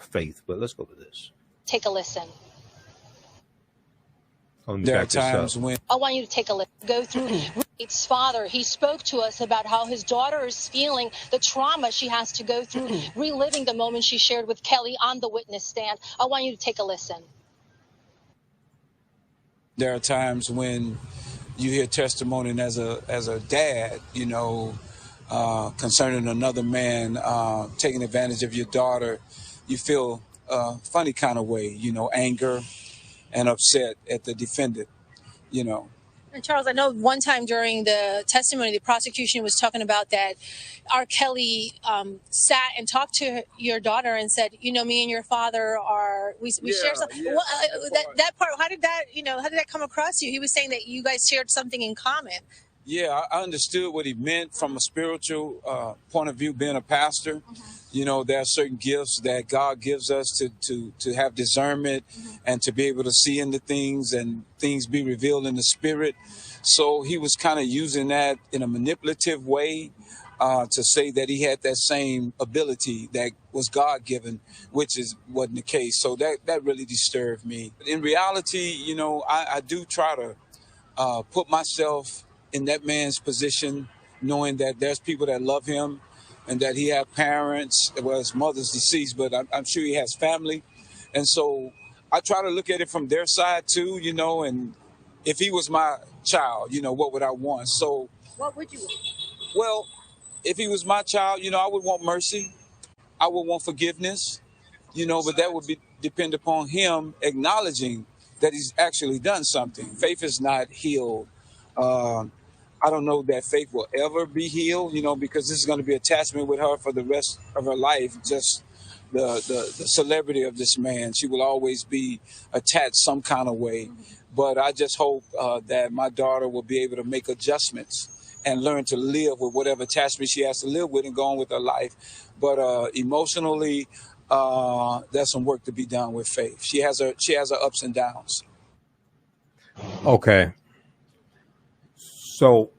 Faith, but let's go to this. Take a listen. There are times when I want you to take a listen. Go through its father. He spoke to us about how his daughter is feeling the trauma she has to go through, reliving the moment she shared with Kelly on the witness stand. I want you to take a listen. There are times when you hear testimony as a dad, you know, concerning another man taking advantage of your daughter. You feel a funny kind of way, you know, anger and upset at the defendant, you know. And Charles, I know one time during the testimony, the prosecution was talking about that R. Kelly sat and talked to your daughter and said, you know, me and your father we share something. Yeah, that part, how did that come across you? He was saying that you guys shared something in common. Yeah, I understood what he meant from a spiritual point of view, being a pastor. Mm-hmm. You know, there are certain gifts that God gives us to have discernment and to be able to see into things and things be revealed in the spirit. So he was kind of using that in a manipulative way to say that he had that same ability that was God-given, which wasn't the case. So that really disturbed me. In reality, you know, I do try to put myself in that man's position, knowing that there's people that love him and that he has parents. Well, his mother's deceased, but I'm sure he has family. And so I try to look at it from their side too, you know, and if he was my child, you know, what would I want? So what would you want? Well, if he was my child, you know, I would want mercy. I would want forgiveness, you know, but that would depend upon him acknowledging that he's actually done something. Faith is not healed. I don't know that Faith will ever be healed, you know, because this is going to be attachment with her for the rest of her life. Just the celebrity of this man. She will always be attached some kind of way. But I just hope that my daughter will be able to make adjustments and learn to live with whatever attachment she has to live with and go on with her life. But emotionally, there's some work to be done with Faith. She has her ups and downs. Okay. So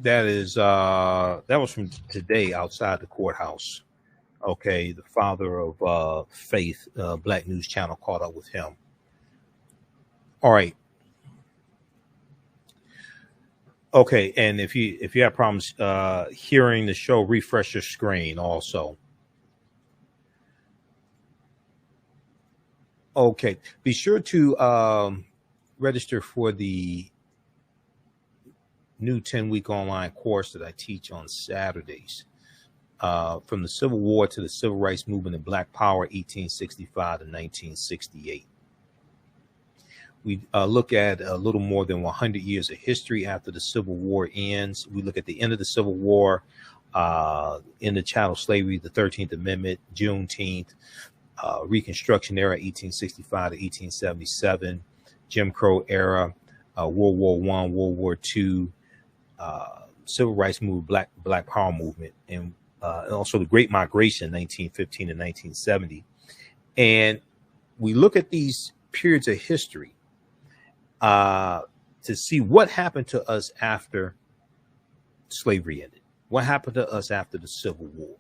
that was from today outside the courthouse. Okay, the father of Faith, Black News Channel caught up with him. All right. Okay, and if you have problems hearing the show, refresh your screen also. Okay, be sure to register for the new 10-week online course that I teach on Saturdays. From the Civil War to the Civil Rights Movement and Black Power, 1865 to 1968. We look at a little more than 100 years of history after the Civil War ends. We look at the end of the Civil War, in the chattel slavery, the 13th Amendment, Juneteenth, Reconstruction Era, 1865 to 1877, Jim Crow era, World War I, World War II, Civil Rights Movement, Black Power Movement, and also the Great Migration, 1915 to 1970. And we look at these periods of history to see what happened to us after slavery ended. What happened to us after the Civil War?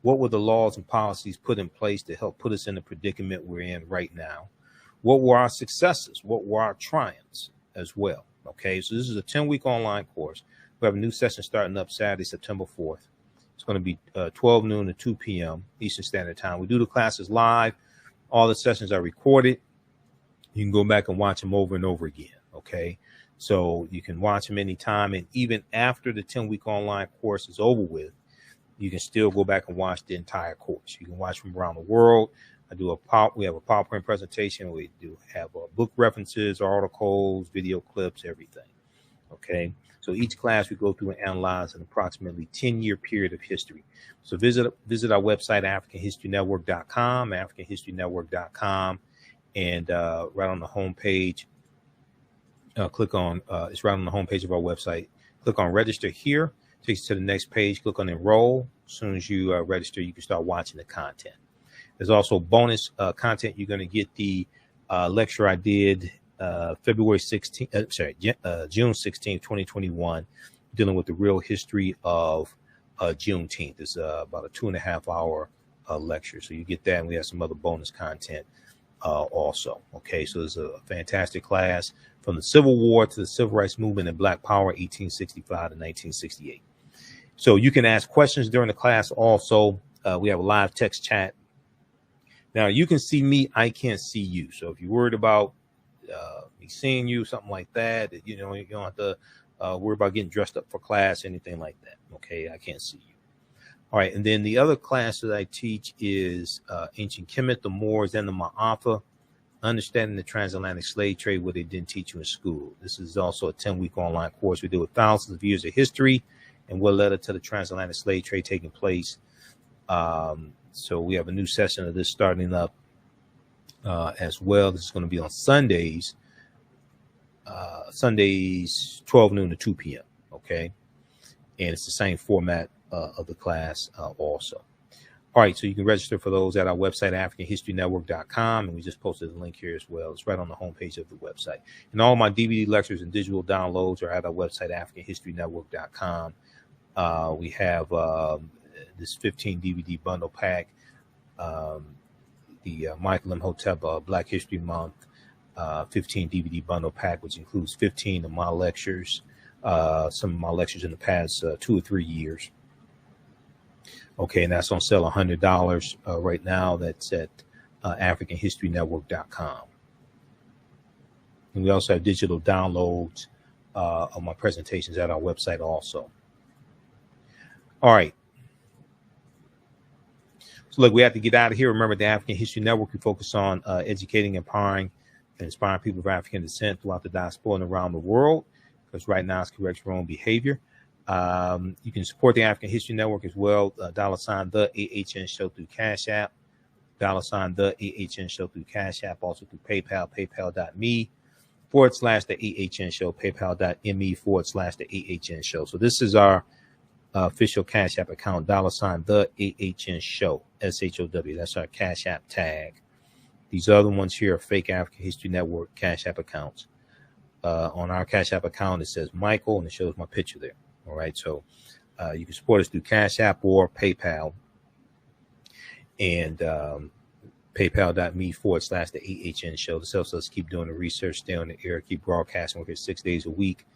What were the laws and policies put in place to help put us in the predicament we're in right now? What were our successes? What were our triumphs as well? Okay, so this is a 10-week online course. We have a new session starting up Saturday, September 4th. It's going to be 12 noon to 2 p.m. Eastern Standard Time. We do the classes live. All the sessions are recorded. You can go back and watch them over and over again. Okay, so you can watch them anytime, and even after the 10-week online course is over with, you can still go back and watch the entire course. You can watch from around the world. We have a PowerPoint presentation. We do have book references, articles, video clips, everything. Okay, so each class we go through and analyze an approximately 10-year period of history. So visit our website, AfricanHistoryNetwork.com, AfricanHistoryNetwork.com, and right on the homepage, click on, it's right on the homepage of our website. Click on register here, takes you to the next page. Click on enroll. As soon as you register, you can start watching the content. There's also bonus content. You're going to get the lecture I did June 16, 2021, dealing with the real history of Juneteenth. It's about a 2.5-hour lecture. So you get that, and we have some other bonus content also. Okay, so it's a fantastic class from the Civil War to the Civil Rights Movement and Black Power, 1865 to 1968. So you can ask questions during the class also. We have a live text chat. Now you can see me, I can't see you. So if you're worried about me seeing you, something like that, you don't have to worry about getting dressed up for class, anything like that. Okay, I can't see you. All right, and then the other class that I teach is Ancient Kemet, the Moors, and the Ma'afa, Understanding the Transatlantic Slave Trade, what they didn't teach you in school. This is also a 10-week online course. We deal with thousands of years of history and what led up to the transatlantic slave trade taking place. So we have a new session of this starting up as well. This is going to be on Sundays, 12 noon to 2 p.m. Okay, and it's the same format of the class also. All right, so you can register for those at our website, AfricanHistoryNetwork.com, and we just posted a link here as well. It's right on the homepage of the website. And all my DVD lectures and digital downloads are at our website, AfricanHistoryNetwork.com. We have this 15 DVD bundle pack, the Michael Imhotep Black History Month 15 DVD bundle pack, which includes 15 of my lectures, some of my lectures in the past 2 or 3 years. Okay, and that's on sale $100 right now. That's at AfricanHistoryNetwork.com. And we also have digital downloads of my presentations at our website also. All right. So look, we have to get out of here. Remember, the African History Network, we focus on educating, empowering, and inspiring people of African descent throughout the diaspora and around the world, because right now it's correct your own behavior. You can support the African History Network as well. $ the AHN Show through Cash App. $ the AHN Show through Cash App, also through PayPal, paypal.me. /TheAHNShow, PayPal.me/TheAHNShow. So this is our official Cash App account, $TheAHNShow, SHOW. That's our Cash App tag. These other ones here are fake African History Network Cash App accounts. On our Cash App account, it says Michael, and it shows my picture there. All right, so you can support us through Cash App or PayPal. And PayPal.me/TheAHNShow. This helps us keep doing the research, stay on the air, keep broadcasting. We're here 6 days a week,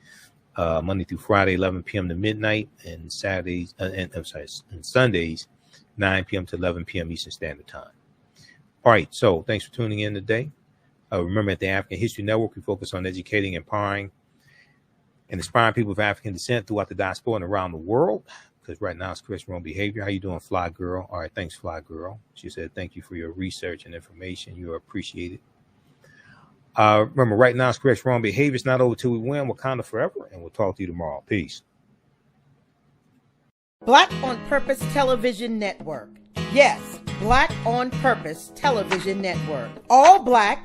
Monday through Friday, 11 p.m. to midnight, and Saturdays and Sundays, 9 p.m. to 11 p.m. Eastern Standard Time. All right, so thanks for tuning in today. Remember, at the African History Network, we focus on educating, empowering, and inspiring people of African descent throughout the diaspora and around the world. Because right now it's correct wrong behavior. How you doing, Fly Girl? All right, thanks, Fly Girl. She said, thank you for your research and information. You are appreciated. Remember, right now it's correct wrong behavior. It's not over till we win. Wakanda forever. And we'll talk to you tomorrow. Peace. Black on Purpose Television Network. Yes, Black on Purpose Television Network. All black,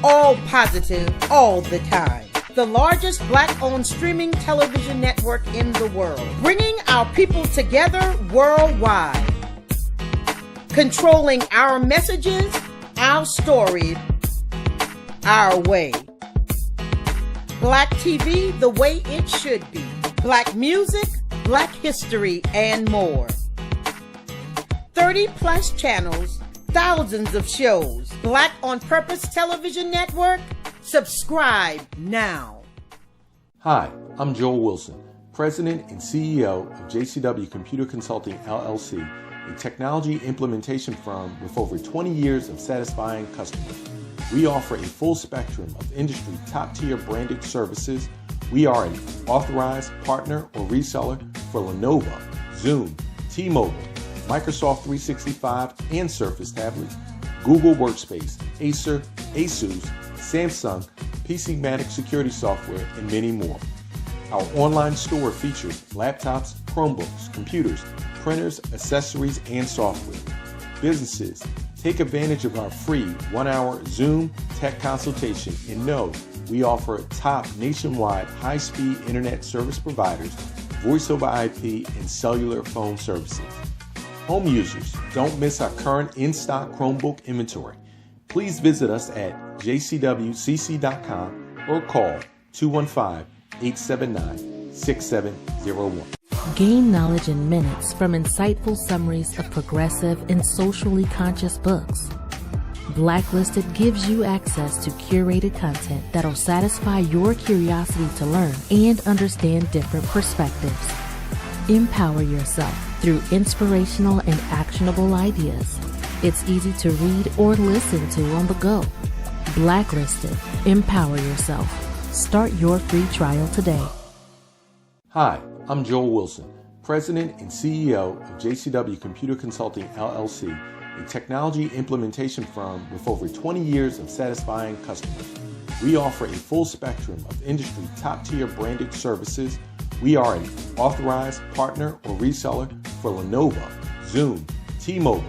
all positive, all the time. The largest black-owned streaming television network in the world, bringing our people together worldwide, controlling our messages, our stories, our way. Black TV the way it should be. Black music, black history, and more. 30+ channels, thousands of shows. Black on Purpose Television Network. Subscribe now. Hi, I'm Joel Wilson, President and CEO of JCW Computer Consulting, LLC, a technology implementation firm with over 20 years of satisfying customers. We offer a full spectrum of industry top-tier branded services. We are an authorized partner or reseller for Lenovo, Zoom, T-Mobile, Microsoft 365 and Surface tablets, Google Workspace, Acer, Asus, Samsung, PCmatic security software, and many more. Our online store features laptops, Chromebooks, computers, printers, accessories, and software. Businesses, take advantage of our free 1-hour Zoom tech consultation and know we offer top nationwide high-speed internet service providers, voice over IP, and cellular phone services. Home users, don't miss our current in-stock Chromebook inventory. Please visit us at jcwcc.com or call 215-879-6701. Gain knowledge in minutes from insightful summaries of progressive and socially conscious books. Blacklisted gives you access to curated content that'll satisfy your curiosity to learn and understand different perspectives. Empower yourself through inspirational and actionable ideas. It's easy to read or listen to on the go. Blacklisted. Empower yourself. Start your free trial today. Hi, I'm Joel Wilson, President and CEO of JCW Computer Consulting, LLC, a technology implementation firm with over 20 years of satisfying customers. We offer a full spectrum of industry top-tier branded services. We are an authorized partner or reseller for Lenovo, Zoom, T-Mobile,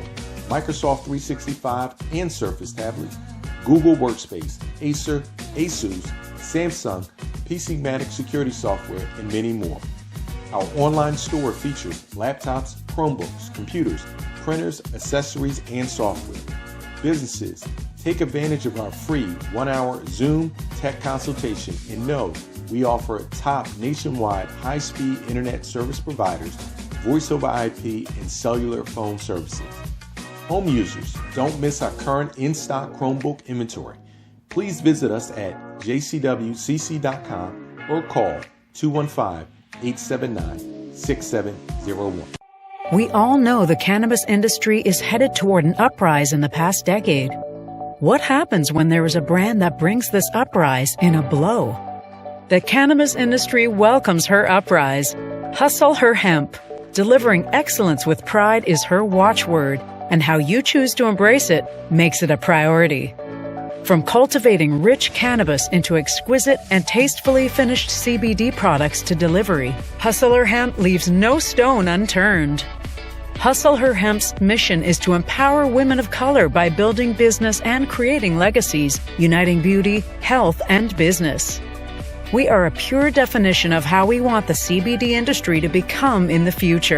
Microsoft 365 and Surface tablets, Google Workspace, Acer, Asus, Samsung, PCmatic security software, and many more. Our online store features laptops, Chromebooks, computers, printers, accessories, and software. Businesses, take advantage of our free 1-hour Zoom tech consultation and know we offer top nationwide high-speed internet service providers, voice over IP, and cellular phone services. Home users, don't miss our current in-stock Chromebook inventory. Please visit us at jcwcc.com or call 215-879-6701. We all know the cannabis industry is headed toward an uprise in the past decade. What happens when there is a brand that brings this uprise in a blow? The cannabis industry welcomes her uprise. Hustle her hemp. Delivering excellence with pride is her watchword, and how you choose to embrace it makes it a priority. From cultivating rich cannabis into exquisite and tastefully finished CBD products to delivery, Hustler Hemp leaves no stone unturned. Hustle Her Hemp's mission is to empower women of color by building business and creating legacies, uniting beauty, health, and business. We are a pure definition of how we want the CBD industry to become in the future.